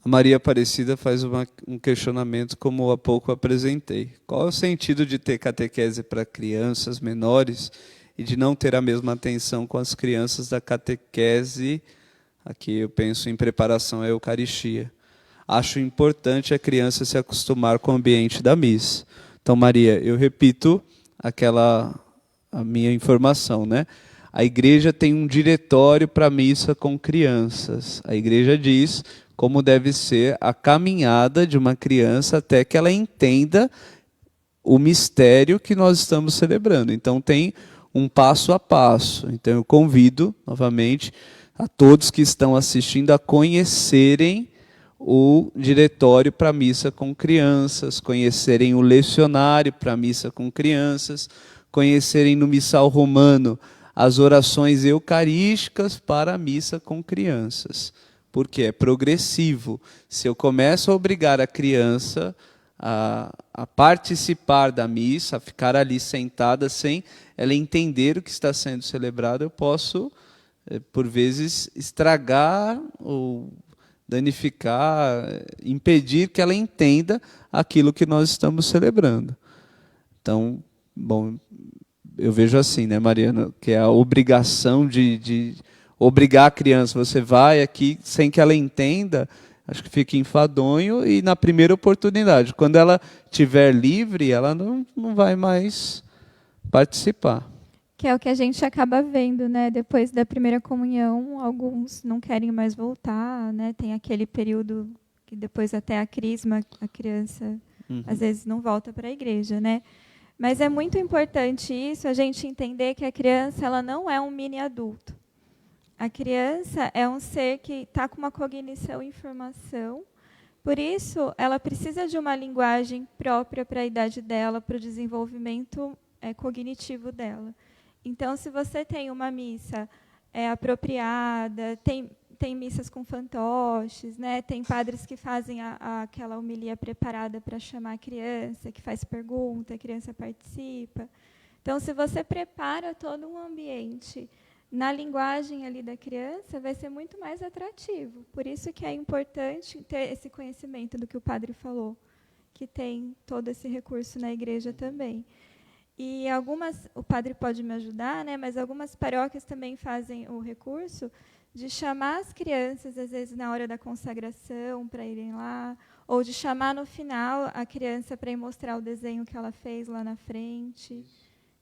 A Maria Aparecida faz um questionamento, como há pouco apresentei. Qual é o sentido de ter catequese para crianças menores e de não ter a mesma atenção com as crianças da catequese? Aqui eu penso em preparação à Eucaristia. Acho importante a criança se acostumar com o ambiente da missa. Então, Maria, eu repito a minha informação, né? A igreja tem um diretório para a missa com crianças. A igreja diz como deve ser a caminhada de uma criança até que ela entenda o mistério que nós estamos celebrando. Então, tem um passo a passo. Então, eu convido, novamente, a todos que estão assistindo a conhecerem o diretório para a missa com crianças, conhecerem o lecionário para a missa com crianças, conhecerem no missal romano as orações eucarísticas para a missa com crianças. Porque é progressivo. Se eu começo a obrigar a criança a participar da missa, a ficar ali sentada sem ela entender o que está sendo celebrado, eu posso, por vezes, estragar ou danificar, impedir que ela entenda aquilo que nós estamos celebrando. Então, bom, eu vejo assim, né, Mariana, que é a obrigação de obrigar a criança, você vai aqui sem que ela entenda, acho que fica enfadonho, e na primeira oportunidade, quando ela estiver livre, ela não vai mais participar. Que é o que a gente acaba vendo, né? Depois da primeira comunhão, alguns não querem mais voltar, né? Tem aquele período que depois até a crisma, a criança às vezes não volta para a igreja, né? Mas é muito importante isso, a gente entender que a criança ela não é um mini adulto. A criança é um ser que está com uma cognição e informação, por isso ela precisa de uma linguagem própria para a idade dela, para o desenvolvimento cognitivo dela. Então, se você tem uma missa apropriada, tem missas com fantoches, né? Tem padres que fazem aquela homilia preparada para chamar a criança, que faz pergunta, a criança participa. Então, se você prepara todo um ambiente na linguagem ali da criança, vai ser muito mais atrativo. Por isso que é importante ter esse conhecimento do que o padre falou, que tem todo esse recurso na igreja também. E o padre pode me ajudar, né? Mas algumas paróquias também fazem o recurso de chamar as crianças, às vezes, na hora da consagração, para irem lá, ou de chamar no final a criança para ir mostrar o desenho que ela fez lá na frente.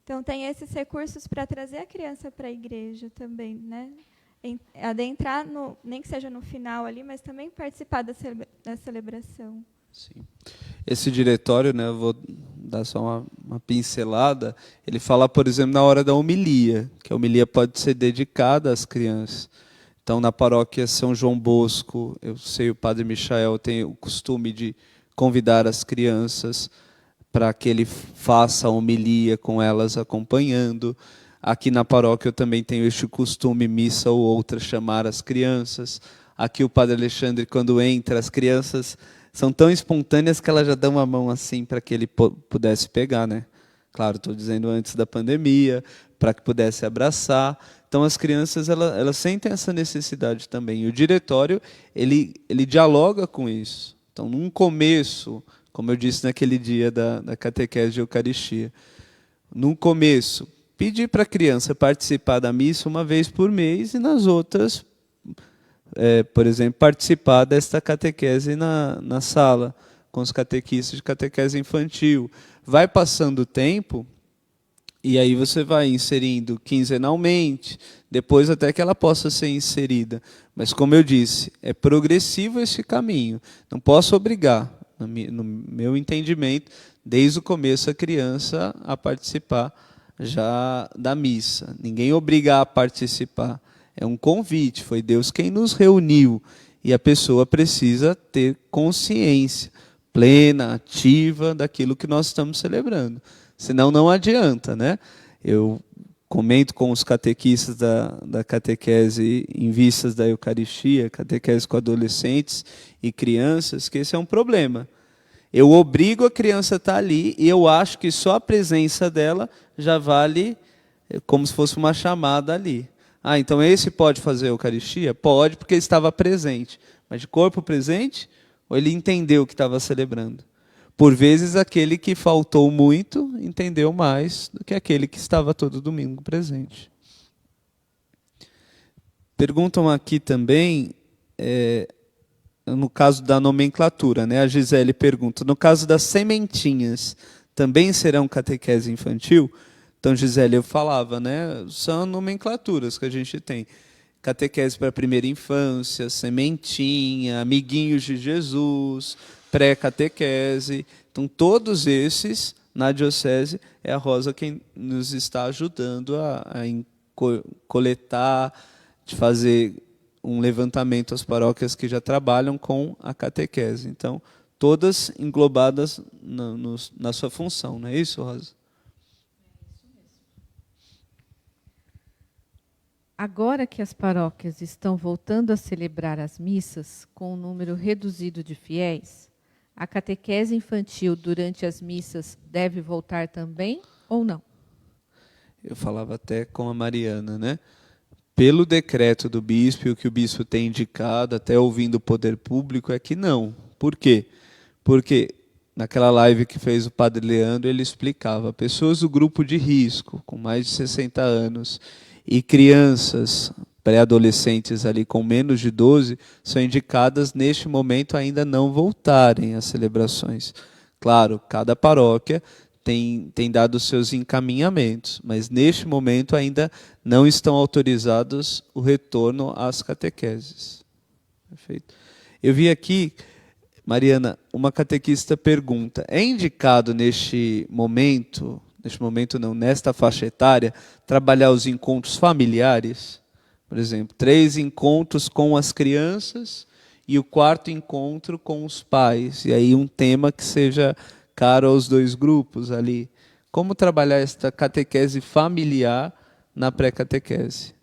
Então, tem esses recursos para trazer a criança para a igreja também, né? Adentrar, nem que seja no final ali, mas também participar da celebração. Sim. Esse diretório, né, eu vou dar só uma pincelada, ele fala, por exemplo, na hora da homilia, que a homilia pode ser dedicada às crianças. Então, na paróquia São João Bosco, eu sei, o padre Michael tem o costume de convidar as crianças para que ele faça a homilia com elas acompanhando. Aqui na paróquia eu também tenho este costume, missa ou outra, chamar as crianças. Aqui o padre Alexandre, quando entra, as crianças são tão espontâneas que elas já dão a mão assim para que ele pudesse pegar, né? Claro, estou dizendo antes da pandemia, para que pudesse abraçar. Então, as crianças elas sentem essa necessidade também. E o diretório ele dialoga com isso. Então, num começo, como eu disse naquele dia da catequese de Eucaristia, no começo, pedir para a criança participar da missa uma vez por mês e nas outras, por exemplo, participar desta catequese na sala, com os catequistas de catequese infantil. Vai passando o tempo, e aí você vai inserindo quinzenalmente, depois até que ela possa ser inserida. Mas, como eu disse, é progressivo esse caminho. Não posso obrigar, no meu entendimento, desde o começo a criança a participar já da missa. Ninguém obriga a participar. É um convite, foi Deus quem nos reuniu. E a pessoa precisa ter consciência plena, ativa daquilo que nós estamos celebrando. Senão não adianta, né? Eu comento com os catequistas da catequese em vistas da Eucaristia, catequese com adolescentes e crianças, que esse é um problema. Eu obrigo a criança a estar ali e eu acho que só a presença dela já vale como se fosse uma chamada ali. Ah, então esse pode fazer a Eucaristia? Pode, porque ele estava presente. Mas de corpo presente, ou ele entendeu o que estava celebrando? Por vezes, aquele que faltou muito entendeu mais do que aquele que estava todo domingo presente. Perguntam aqui também, no caso da nomenclatura, né? A Gisele pergunta, no caso das sementinhas, também serão catequese infantil? Então, Gisele, eu falava, né? São nomenclaturas que a gente tem. Catequese para a primeira infância, sementinha, amiguinhos de Jesus, pré-catequese. Então, todos esses, na diocese, é a Rosa quem nos está ajudando a coletar, de fazer um levantamento às paróquias que já trabalham com a catequese. Então, todas englobadas na sua função, não é isso, Rosa? Agora que as paróquias estão voltando a celebrar as missas com um número reduzido de fiéis, a catequese infantil durante as missas deve voltar também ou não? Eu falava até com a Mariana, né? Pelo decreto do bispo, e o que o bispo tem indicado, até ouvindo o poder público, é que não. Por quê? Porque naquela live que fez o padre Leandro, ele explicava, pessoas do grupo de risco, com mais de 60 anos, e crianças pré-adolescentes ali com menos de 12, são indicadas neste momento ainda não voltarem às celebrações. Claro, cada paróquia tem dado seus encaminhamentos, mas neste momento ainda não estão autorizados o retorno às catequeses. Perfeito. Eu vi aqui, Mariana, uma catequista pergunta, é indicado neste momento não, nesta faixa etária, trabalhar os encontros familiares? Por exemplo, 3 encontros com as crianças e o 4º encontro com os pais. E aí um tema que seja caro aos 2 grupos ali. Como trabalhar esta catequese familiar na pré-catequese?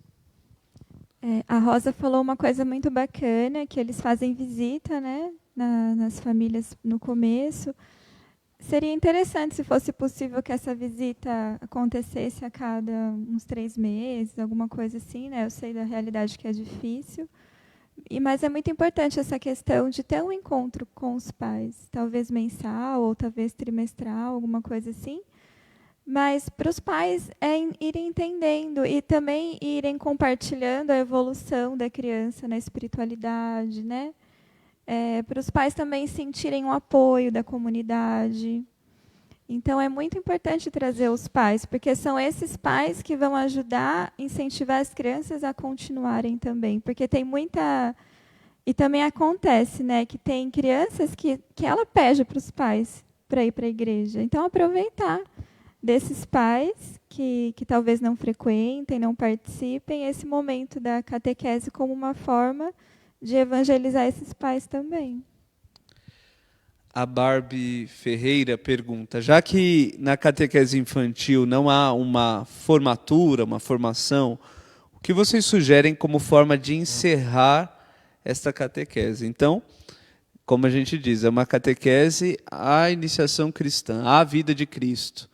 A Rosa falou uma coisa muito bacana, que eles fazem visita, né, nas famílias no começo. Seria interessante, se fosse possível, que essa visita acontecesse a cada uns 3 meses, alguma coisa assim, né? Eu sei da realidade que é difícil, mas é muito importante essa questão de ter um encontro com os pais, talvez mensal ou talvez trimestral, alguma coisa assim. Mas para os pais irem entendendo e também irem compartilhando a evolução da criança na espiritualidade, né? Para os pais também sentirem o apoio da comunidade. Então, é muito importante trazer os pais, porque são esses pais que vão ajudar, incentivar as crianças a continuarem também. Porque tem muita... E também acontece, né, que tem crianças que ela pede para os pais para ir para a igreja. Então, aproveitar desses pais que talvez não frequentem, não participem, esse momento da catequese como uma forma de evangelizar esses pais também. A Barbie Ferreira pergunta, já que na catequese infantil não há uma formatura, uma formação, o que vocês sugerem como forma de encerrar esta catequese? Então, como a gente diz, é uma catequese à iniciação cristã, à vida de Cristo.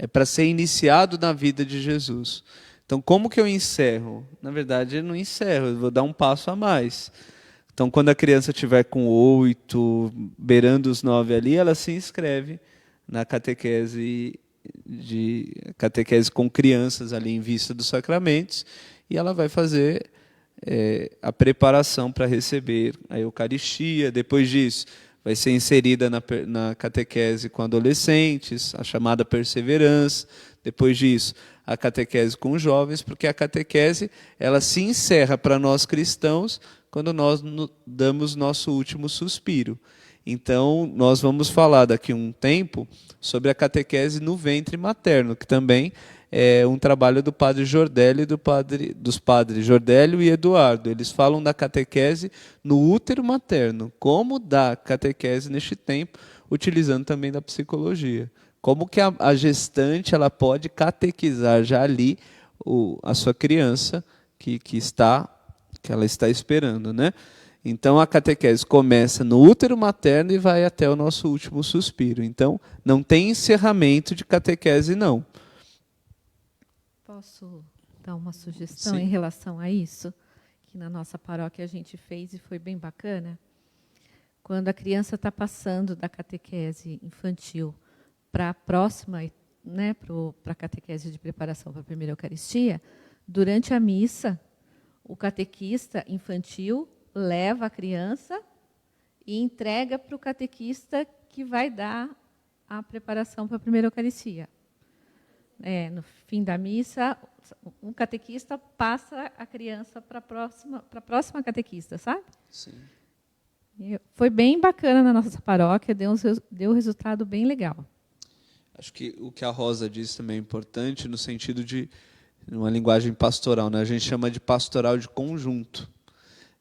é para ser iniciado na vida de Jesus. Então, como que eu encerro? Na verdade, eu não encerro, eu vou dar um passo a mais. Então, quando a criança estiver com 8, beirando os 9 ali, ela se inscreve na catequese com crianças ali em vista dos sacramentos, e ela vai fazer a preparação para receber a Eucaristia. Depois disso, vai ser inserida na catequese com adolescentes, a chamada perseverança. Depois disso, a catequese com jovens, porque a catequese ela se encerra para nós cristãos quando nós damos nosso último suspiro. Então, nós vamos falar daqui a um tempo sobre a catequese no ventre materno, que também é um trabalho do padre Jordélio e dos padres Jordélio e Eduardo. Eles falam da catequese no útero materno, como dar catequese neste tempo, utilizando também da psicologia. Como que a gestante ela pode catequizar já ali a sua criança que ela está esperando, né? Então, a catequese começa no útero materno e vai até o nosso último suspiro. Então, não tem encerramento de catequese, não. Posso dar uma sugestão Sim. em relação a isso? Que na nossa paróquia a gente fez e foi bem bacana. Quando a criança está passando da catequese infantil para a próxima, né, para a catequese de preparação para a primeira Eucaristia, durante a missa, o catequista infantil leva a criança e entrega para o catequista que vai dar a preparação para a primeira Eucaristia. No fim da missa, um catequista passa a criança para a próxima catequista, sabe? Sim. E foi bem bacana na nossa paróquia, deu um resultado bem legal. Acho que o que a Rosa disse também é importante no sentido de uma linguagem pastoral, né? A gente chama de pastoral de conjunto.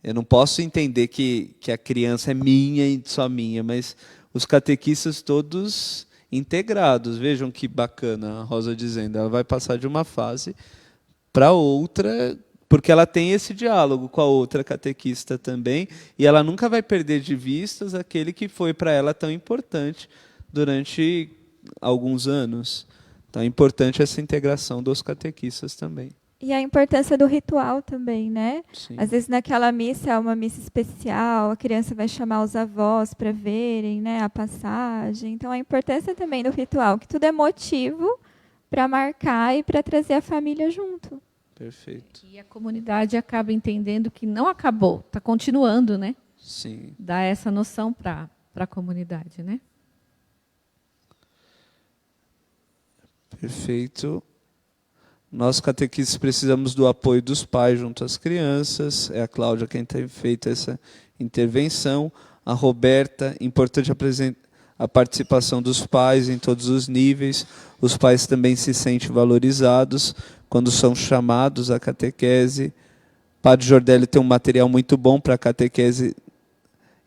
Eu não posso entender que a criança é minha e só minha, mas os catequistas todos integrados. Vejam que bacana a Rosa dizendo. Ela vai passar de uma fase para outra, porque ela tem esse diálogo com a outra catequista também, e ela nunca vai perder de vistas aquele que foi para ela tão importante durante alguns anos. Então é importante essa integração dos catequistas também. E a importância do ritual também, né? Sim. Às vezes naquela missa é uma missa especial, a criança vai chamar os avós para verem, né, a passagem. Então a importância também do ritual, que tudo é motivo para marcar e para trazer a família junto. Perfeito. E a comunidade acaba entendendo que não acabou, está continuando, né? Sim. Dá essa noção para a comunidade, né? Perfeito. Nós, catequistas, precisamos do apoio dos pais junto às crianças. É a Cláudia quem tem feito essa intervenção. A Roberta, importante a participação dos pais em todos os níveis. Os pais também se sentem valorizados quando são chamados à catequese. Padre Jordélio tem um material muito bom para a catequese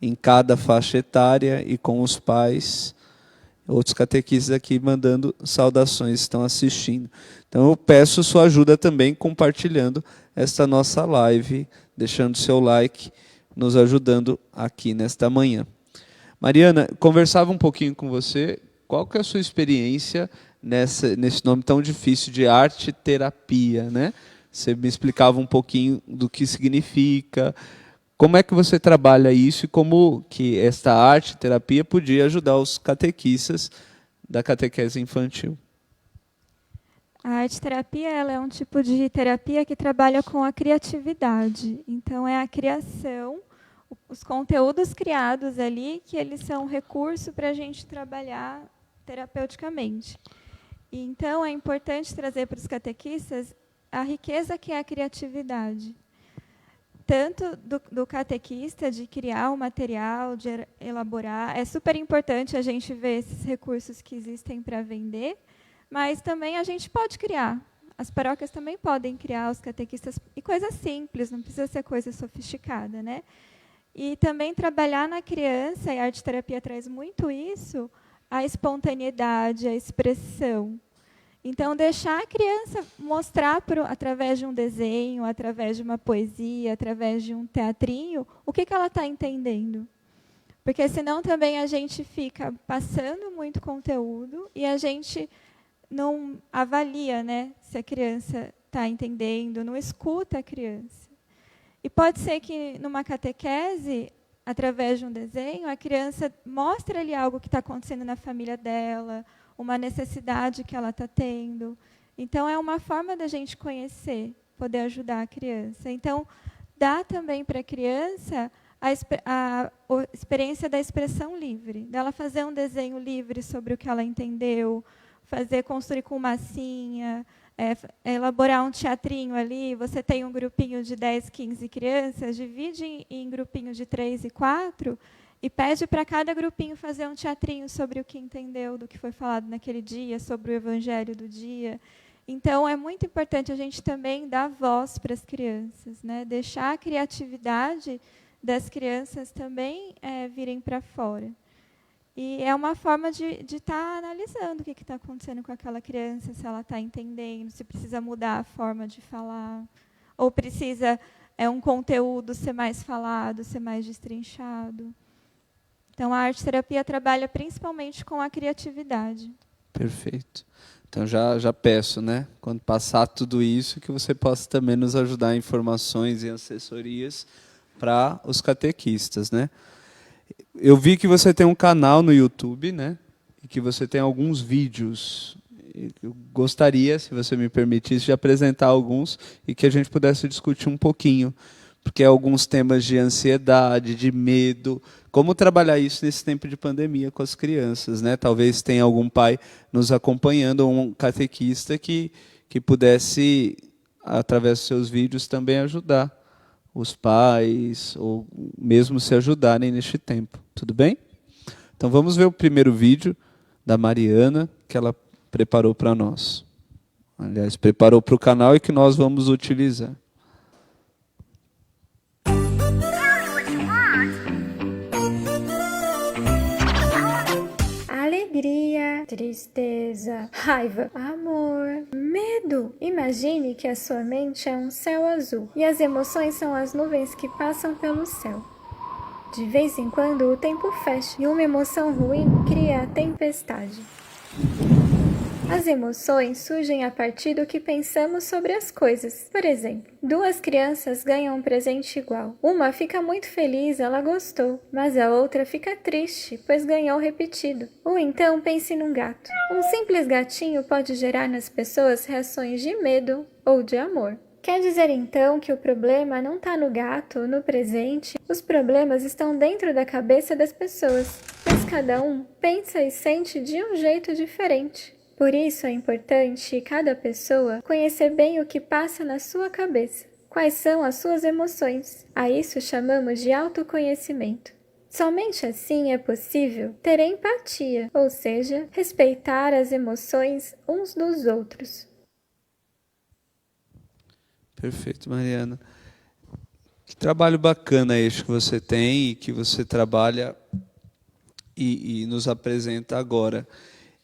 em cada faixa etária e com os pais. Outros catequistas aqui mandando saudações, estão assistindo. Então eu peço sua ajuda também compartilhando esta nossa live, deixando seu like, nos ajudando aqui nesta manhã. Mariana, conversava um pouquinho com você, qual que é a sua experiência nesse nome tão difícil de arte-terapia, né? Você me explicava um pouquinho do que significa. Como é que você trabalha isso e como que esta arte-terapia podia ajudar os catequistas da catequese infantil? A arte-terapia ela é um tipo de terapia que trabalha com a criatividade. Então, é a criação, os conteúdos criados ali, que eles são um recurso para a gente trabalhar terapeuticamente. E, então, é importante trazer para os catequistas a riqueza que é a criatividade. Tanto do catequista, de criar o material, de elaborar. É super importante a gente ver esses recursos que existem para vender, mas também a gente pode criar. As paróquias também podem criar, os catequistas, e coisa simples, não precisa ser coisa sofisticada, né? E também trabalhar na criança, e a arte-terapia traz muito isso, a espontaneidade, a expressão. Então, deixar a criança mostrar, através de um desenho, através de uma poesia, através de um teatrinho, o que ela está entendendo. Porque, senão, também a gente fica passando muito conteúdo e a gente não avalia, né, se a criança está entendendo, não escuta a criança. E pode ser que, numa catequese, através de um desenho, a criança mostre ali algo que está acontecendo na família dela, uma necessidade que ela está tendo. Então, é uma forma da gente conhecer, poder ajudar a criança. Então, dá também para a criança a experiência da expressão livre, dela fazer um desenho livre sobre o que ela entendeu, construir com massinha, elaborar um teatrinho ali. Você tem um grupinho de 10, 15 crianças, divide em grupinhos de 3 e 4 e pede para cada grupinho fazer um teatrinho sobre o que entendeu, do que foi falado naquele dia, sobre o evangelho do dia. Então, é muito importante a gente também dar voz para as crianças, né? Deixar a criatividade das crianças também virem para fora. E é uma forma de estar analisando o que está acontecendo com aquela criança, se ela está entendendo, se precisa mudar a forma de falar, ou precisa um conteúdo ser mais falado, ser mais destrinchado. Então, a arte-terapia trabalha principalmente com a criatividade. Perfeito. Então, já peço, né, quando passar tudo isso, que você possa também nos ajudar em informações e assessorias para os catequistas, né? Eu vi que você tem um canal no YouTube, né? E que você tem alguns vídeos. Eu gostaria, se você me permitisse, de apresentar alguns e que a gente pudesse discutir um pouquinho, porque alguns temas de ansiedade, de medo, como trabalhar isso nesse tempo de pandemia com as crianças, né? Talvez tenha algum pai nos acompanhando, ou um catequista que pudesse, através dos seus vídeos, também ajudar os pais, ou mesmo se ajudarem neste tempo. Tudo bem? Então vamos ver o primeiro vídeo da Mariana, que ela preparou para nós. Aliás, preparou para o canal e que nós vamos utilizar. Alegria, tristeza, raiva, amor, medo. Imagine que a sua mente é um céu azul e as emoções são as nuvens que passam pelo céu. De vez em quando o tempo fecha e uma emoção ruim cria a tempestade. As emoções surgem a partir do que pensamos sobre as coisas. Por exemplo, 2 crianças ganham um presente igual. Uma fica muito feliz, ela gostou, mas a outra fica triste, pois ganhou repetido. Ou então pense num gato. Um simples gatinho pode gerar nas pessoas reações de medo ou de amor. Quer dizer então que o problema não está no gato ou no presente? Os problemas estão dentro da cabeça das pessoas, mas cada um pensa e sente de um jeito diferente. Por isso é importante cada pessoa conhecer bem o que passa na sua cabeça, quais são as suas emoções. A isso chamamos de autoconhecimento. Somente assim é possível ter empatia, ou seja, respeitar as emoções uns dos outros. Perfeito, Mariana. Que trabalho bacana este que você tem e que você trabalha e nos apresenta agora.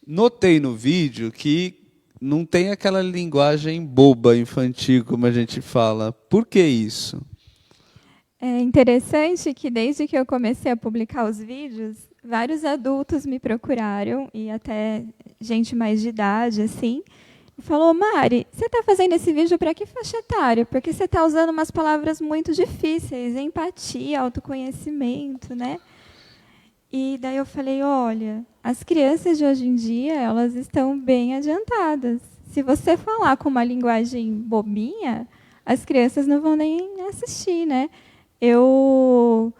Notei no vídeo que não tem aquela linguagem boba, infantil, como a gente fala. Por que isso? É interessante que, desde que eu comecei a publicar os vídeos, vários adultos me procuraram, e até gente mais de idade, assim, e falou: Mari, você está fazendo esse vídeo para que faixa etária? Porque você está usando umas palavras muito difíceis, empatia, autoconhecimento, né? E daí eu falei: olha, as crianças de hoje em dia, elas estão bem adiantadas. Se você falar com uma linguagem bobinha, as crianças não vão nem assistir, né? Eu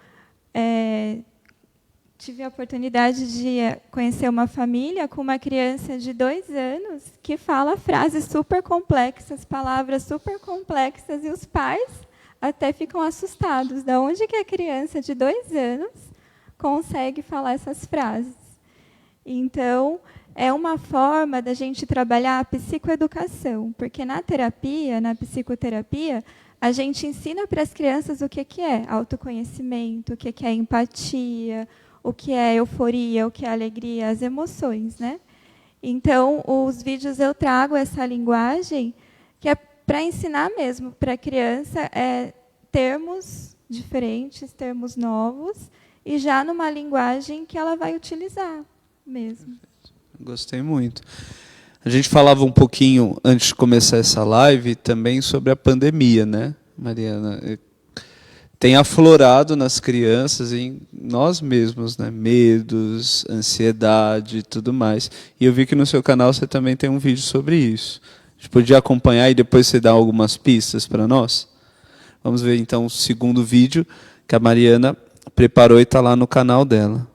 tive a oportunidade de conhecer uma família com uma criança de 2 anos que fala frases super complexas, palavras super complexas, e os pais até ficam assustados. De onde que a criança de 2 anos consegue falar essas frases? Então, é uma forma da gente trabalhar a psicoeducação, porque na terapia, na psicoterapia, a gente ensina para as crianças o que é autoconhecimento, o que é empatia, o que é euforia, o que é alegria, as emoções, né? Então, os vídeos eu trago essa linguagem que é para ensinar mesmo para a criança termos diferentes, termos novos, e já numa linguagem que ela vai utilizar mesmo. Gostei muito. A gente falava um pouquinho, antes de começar essa live, também sobre a pandemia, né, Mariana? Tem aflorado nas crianças, em nós mesmos, né? Medos, ansiedade e tudo mais. E eu vi que no seu canal você também tem um vídeo sobre isso. A gente podia acompanhar e depois você dar algumas pistas para nós? Vamos ver então o segundo vídeo que a Mariana preparou e está lá no canal dela.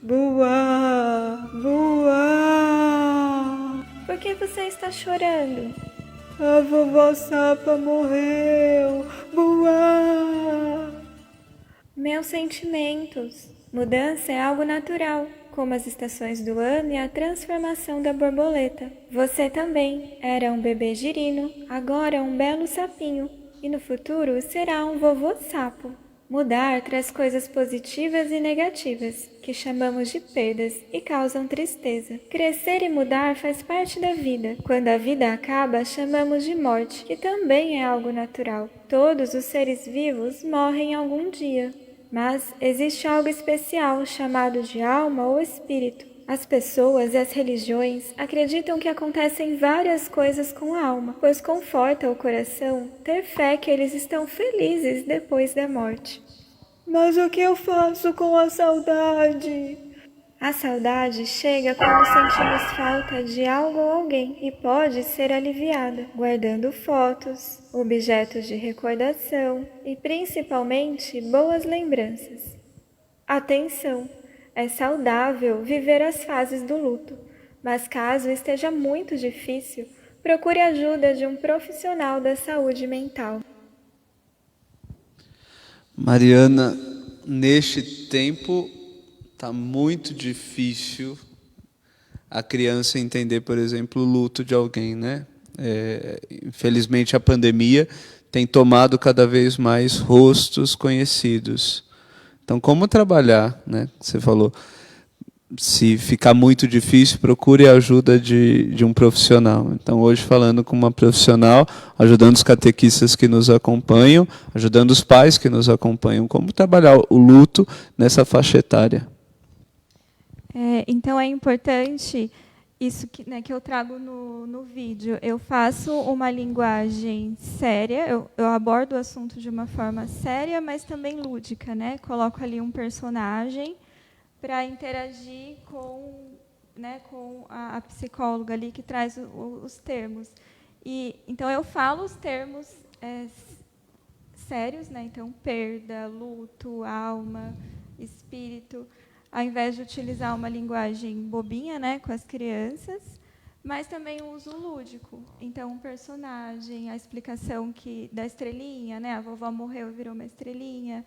Boa, boa. Por que você está chorando? A vovó Sapa morreu. Boa. Meus sentimentos. Mudança é algo natural, como as estações do ano e a transformação da borboleta. Você também era um bebê girino, agora um belo sapinho, e no futuro será um vovô sapo. Mudar traz coisas positivas e negativas, que chamamos de perdas e causam tristeza. Crescer e mudar faz parte da vida. Quando a vida acaba, chamamos de morte, que também é algo natural. Todos os seres vivos morrem algum dia. Mas existe algo especial chamado de alma ou espírito. As pessoas e as religiões acreditam que acontecem várias coisas com a alma, pois conforta o coração ter fé que eles estão felizes depois da morte. Mas o que eu faço com a saudade? A saudade chega quando sentimos falta de algo ou alguém e pode ser aliviada, guardando fotos, objetos de recordação e principalmente boas lembranças. Atenção! É saudável viver as fases do luto, mas caso esteja muito difícil, procure a ajuda de um profissional da saúde mental. Mariana, neste tempo está muito difícil a criança entender, por exemplo, o luto de alguém, né? Infelizmente, a pandemia tem tomado cada vez mais rostos conhecidos. Então, como trabalhar, né? Você falou, se ficar muito difícil, procure a ajuda de um profissional. Então, hoje, falando com uma profissional, ajudando os catequistas que nos acompanham, ajudando os pais que nos acompanham, como trabalhar o luto nessa faixa etária. Então, é importante isso que eu trago no vídeo. Eu faço uma linguagem séria, eu abordo o assunto de uma forma séria, mas também lúdica, né? Coloco ali um personagem para interagir com a psicóloga ali que traz os termos. Então, eu falo os termos sérios, né? Então, perda, luto, alma, espírito, ao invés de utilizar uma linguagem bobinha, né, com as crianças, mas também o uso lúdico. Então, um personagem, a explicação da estrelinha, né, a vovó morreu e virou uma estrelinha.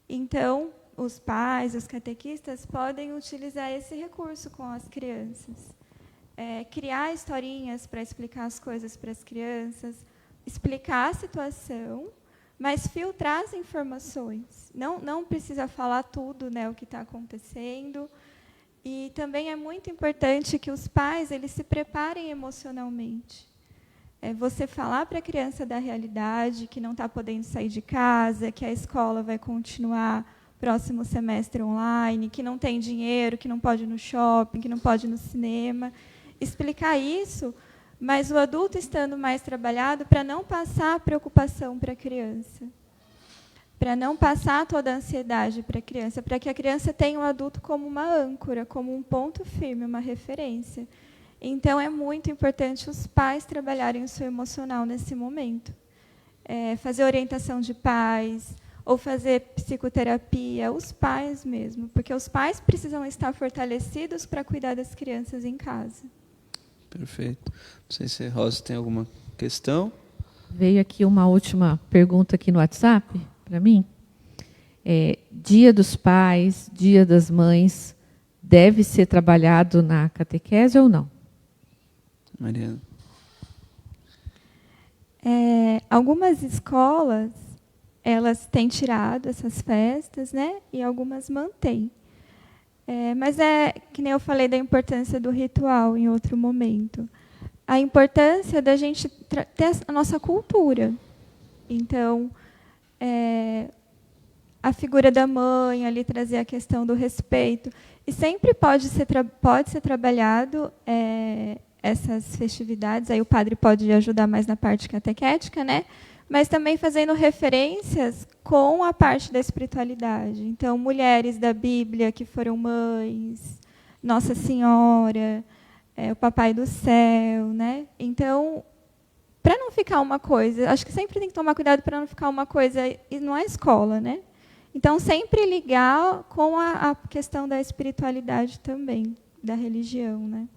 Então, os pais, os catequistas podem utilizar esse recurso com as crianças. Criar historinhas para explicar as coisas para as crianças, explicar a situação, mas filtrar as informações. Não precisa falar tudo, né, o que está acontecendo. E também é muito importante que os pais eles se preparem emocionalmente. Você falar para a criança da realidade, que não está podendo sair de casa, que a escola vai continuar próximo semestre online, que não tem dinheiro, que não pode ir no shopping, que não pode ir no cinema. Explicar isso, mas o adulto estando mais trabalhado para não passar a preocupação para a criança, para não passar toda a ansiedade para a criança, para que a criança tenha o adulto como uma âncora, como um ponto firme, uma referência. Então, é muito importante os pais trabalharem o seu emocional nesse momento. Fazer orientação de pais, ou fazer psicoterapia, os pais mesmo, porque os pais precisam estar fortalecidos para cuidar das crianças em casa. Perfeito. Não sei se a Rosa tem alguma questão. Veio aqui uma última pergunta aqui no WhatsApp para mim. Dia dos pais, dia das mães, deve ser trabalhado na catequese ou não? Mariana. Algumas escolas, elas têm tirado essas festas, né? E algumas mantêm. Mas que nem eu falei da importância do ritual em outro momento. A importância da gente ter a nossa cultura. Então, a figura da mãe, ali trazer a questão do respeito. E sempre pode ser trabalhado essas festividades, aí o padre pode ajudar mais na parte catequética, né? Mas também fazendo referências com a parte da espiritualidade. Então, mulheres da Bíblia que foram mães, Nossa Senhora, o Papai do Céu, né? Então, para não ficar uma coisa, acho que sempre tem que tomar cuidado para não ficar uma coisa, e não é escola, né? Então, sempre ligar com a questão da espiritualidade também, da religião, né?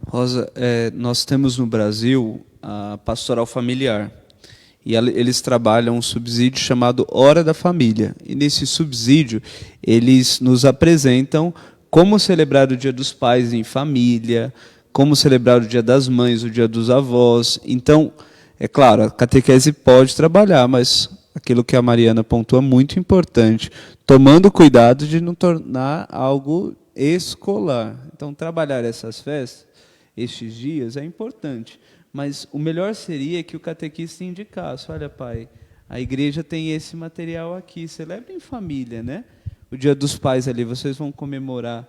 Rosa, nós temos no Brasil a pastoral familiar. E eles trabalham um subsídio chamado Hora da Família. E nesse subsídio, eles nos apresentam como celebrar o Dia dos Pais em família, como celebrar o Dia das Mães, o Dia dos Avós. Então, é claro, a catequese pode trabalhar, mas aquilo que a Mariana pontua é muito importante, tomando cuidado de não tornar algo escolar. Então, trabalhar essas festas, estes dias, é importante. Mas o melhor seria que o catequista indicasse, olha, pai, a igreja tem esse material aqui, celebra em família, né? O Dia dos Pais ali, vocês vão comemorar.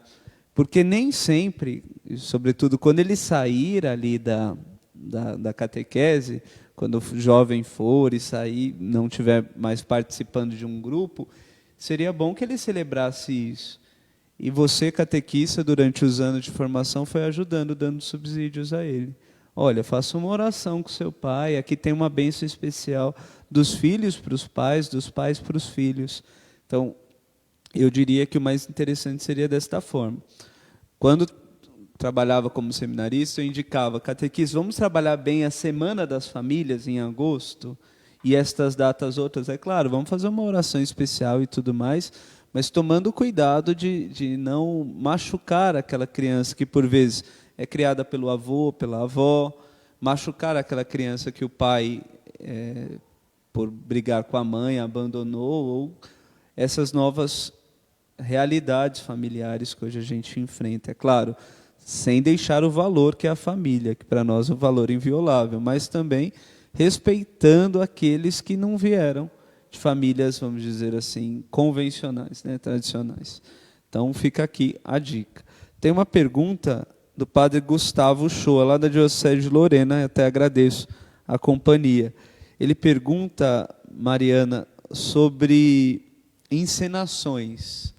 Porque nem sempre, sobretudo quando ele sair ali da catequese, quando o jovem for e sair, não estiver mais participando de um grupo, seria bom que ele celebrasse isso. E você, catequista, durante os anos de formação, foi ajudando, dando subsídios a ele. Olha, faça uma oração com seu pai, aqui tem uma bênção especial dos filhos para os pais, dos pais para os filhos. Então, eu diria que o mais interessante seria desta forma. Quando trabalhava como seminarista, eu indicava, catequista, vamos trabalhar bem a Semana das Famílias, em agosto, e estas datas outras, é claro, vamos fazer uma oração especial e tudo mais, mas tomando cuidado de não machucar aquela criança que, por vezes, é criada pelo avô, pela avó, machucar aquela criança que o pai, por brigar com a mãe, abandonou, ou essas novas realidades familiares que hoje a gente enfrenta. É claro, sem deixar o valor que é a família, que para nós é um valor inviolável, mas também respeitando aqueles que não vieram de famílias, vamos dizer assim, convencionais, né, tradicionais. Então, fica aqui a dica. Tem uma pergunta do padre Gustavo Shoa, lá da Diocese de Lorena, até agradeço a companhia. Ele pergunta, Mariana, sobre encenações.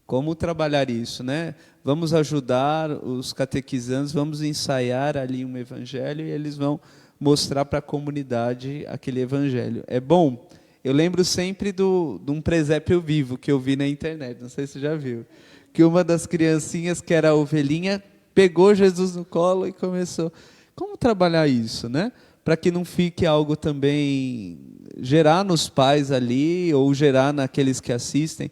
Como trabalhar isso, né? Vamos ajudar os catequizandos, vamos ensaiar ali um evangelho e eles vão mostrar para a comunidade aquele evangelho. É bom? Eu lembro sempre de um presépio vivo que eu vi na internet, não sei se você já viu, que uma das criancinhas, que era a ovelhinha, pegou Jesus no colo e começou. Como trabalhar isso, né? Para que não fique algo também, gerar nos pais ali, ou gerar naqueles que assistem,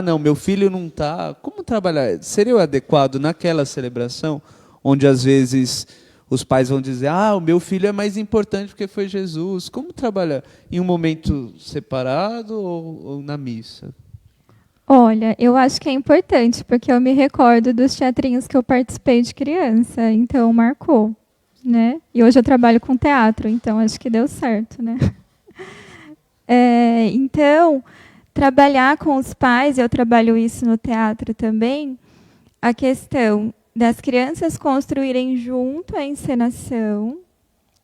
não, meu filho não está. Como trabalhar? Seria o adequado naquela celebração, onde às vezes os pais vão dizer, o meu filho é mais importante porque foi Jesus. Como trabalhar? Em um momento separado ou na missa? Olha, eu acho que é importante, porque eu me recordo dos teatrinhos que eu participei de criança, então marcou, né? E hoje eu trabalho com teatro, então acho que deu certo, né? Então, trabalhar com os pais, eu trabalho isso no teatro também, a questão das crianças construírem junto a encenação,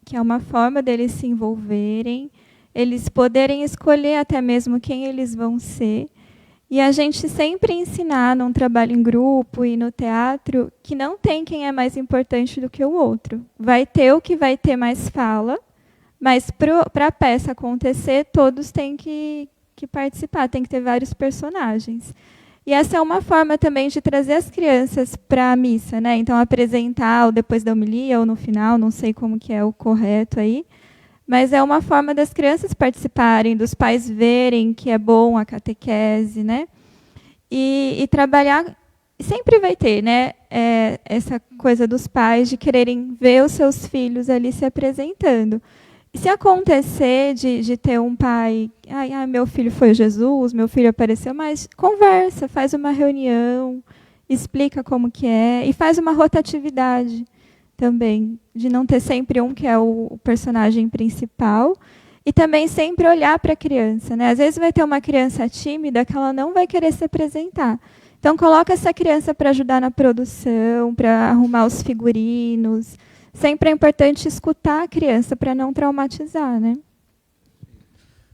que é uma forma deles se envolverem, eles poderem escolher até mesmo quem eles vão ser. E a gente sempre ensinar num trabalho em grupo e no teatro que não tem quem é mais importante do que o outro. Vai ter o que vai ter mais fala, mas para a peça acontecer, todos têm que participar, tem que ter vários personagens. E essa é uma forma também de trazer as crianças para a missa, né? Então, apresentar ou depois da homilia ou no final, não sei como que é o correto aí, mas é uma forma das crianças participarem, dos pais verem que é bom a catequese, né? E trabalhar, sempre vai ter, né? Essa coisa dos pais de quererem ver os seus filhos ali se apresentando. E se acontecer de ter um pai, meu filho foi Jesus, meu filho apareceu, mas conversa, faz uma reunião, explica como que é e faz uma rotatividade também, de não ter sempre um que é o personagem principal E também sempre olhar para a criança, né? Às vezes vai ter uma criança tímida que ela não vai querer se apresentar. Então, coloca essa criança para ajudar na produção, para arrumar os figurinos. Sempre é importante escutar a criança para não traumatizar, né?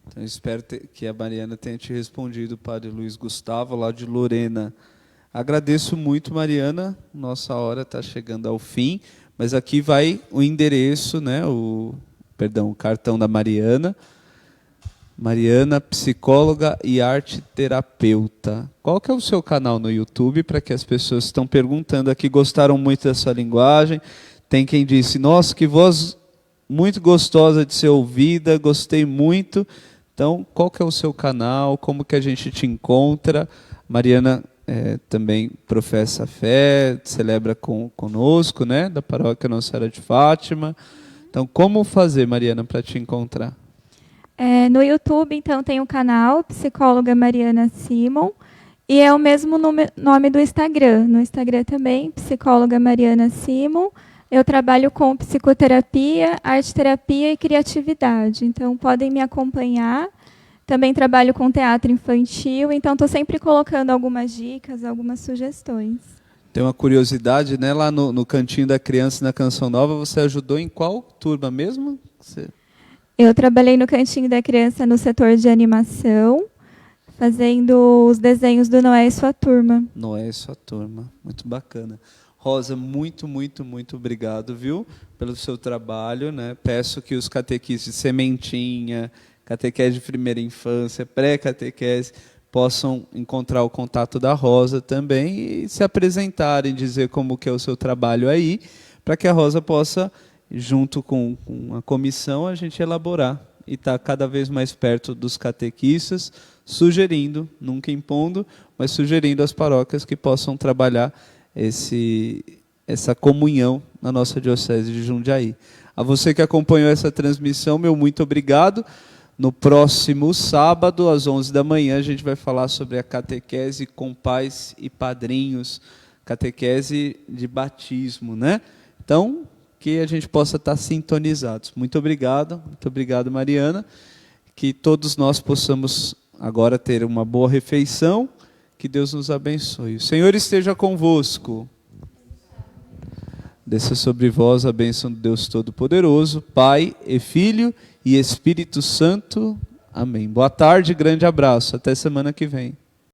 Então, espero que a Mariana tenha te respondido, o Padre Luiz Gustavo, lá de Lorena. Agradeço muito, Mariana. Nossa hora está chegando ao fim, mas aqui vai o endereço, né? O cartão da Mariana. Mariana, psicóloga e arte terapeuta. Qual que é o seu canal no YouTube, para que as pessoas que estão perguntando aqui gostaram muito da sua linguagem? Tem quem disse, nossa, que voz muito gostosa de ser ouvida, gostei muito. Então, qual que é o seu canal? Como que a gente te encontra? Mariana também professa a fé, celebra conosco, né, da paróquia Nossa Senhora de Fátima. Então, como fazer, Mariana, para te encontrar? No YouTube, então, tem o canal Psicóloga Mariana Simon, e é o mesmo nome do Instagram. No Instagram também, Psicóloga Mariana Simon. Eu trabalho com psicoterapia, arte-terapia e criatividade. Então, podem me acompanhar. Também trabalho com teatro infantil, então estou sempre colocando algumas dicas, algumas sugestões. Tem uma curiosidade, né? Lá no Cantinho da Criança, na Canção Nova, você ajudou em qual turma mesmo? Eu trabalhei no Cantinho da Criança no setor de animação, fazendo os desenhos do Noé e sua turma. Noé e sua turma, muito bacana. Rosa, muito, muito, muito obrigado, viu, pelo seu trabalho, né? Peço que os catequistas de sementinha, catequese de primeira infância, pré-catequese, possam encontrar o contato da Rosa também e se apresentarem, dizer como que é o seu trabalho aí, para que a Rosa possa, junto com a comissão, a gente elaborar e estar cada vez mais perto dos catequistas, sugerindo, nunca impondo, mas sugerindo às paróquias que possam trabalhar essa comunhão na nossa Diocese de Jundiaí. A você que acompanhou essa transmissão, meu muito obrigado. No próximo sábado, às 11 da manhã, a gente vai falar sobre a catequese com pais e padrinhos, catequese de batismo, né? Então, que a gente possa estar sintonizados. Muito obrigado, Mariana. Que todos nós possamos agora ter uma boa refeição. Que Deus nos abençoe. O Senhor esteja convosco. Desça sobre vós a bênção de Deus Todo-Poderoso, Pai e Filho e Espírito Santo. Amém. Boa tarde, grande abraço. Até semana que vem.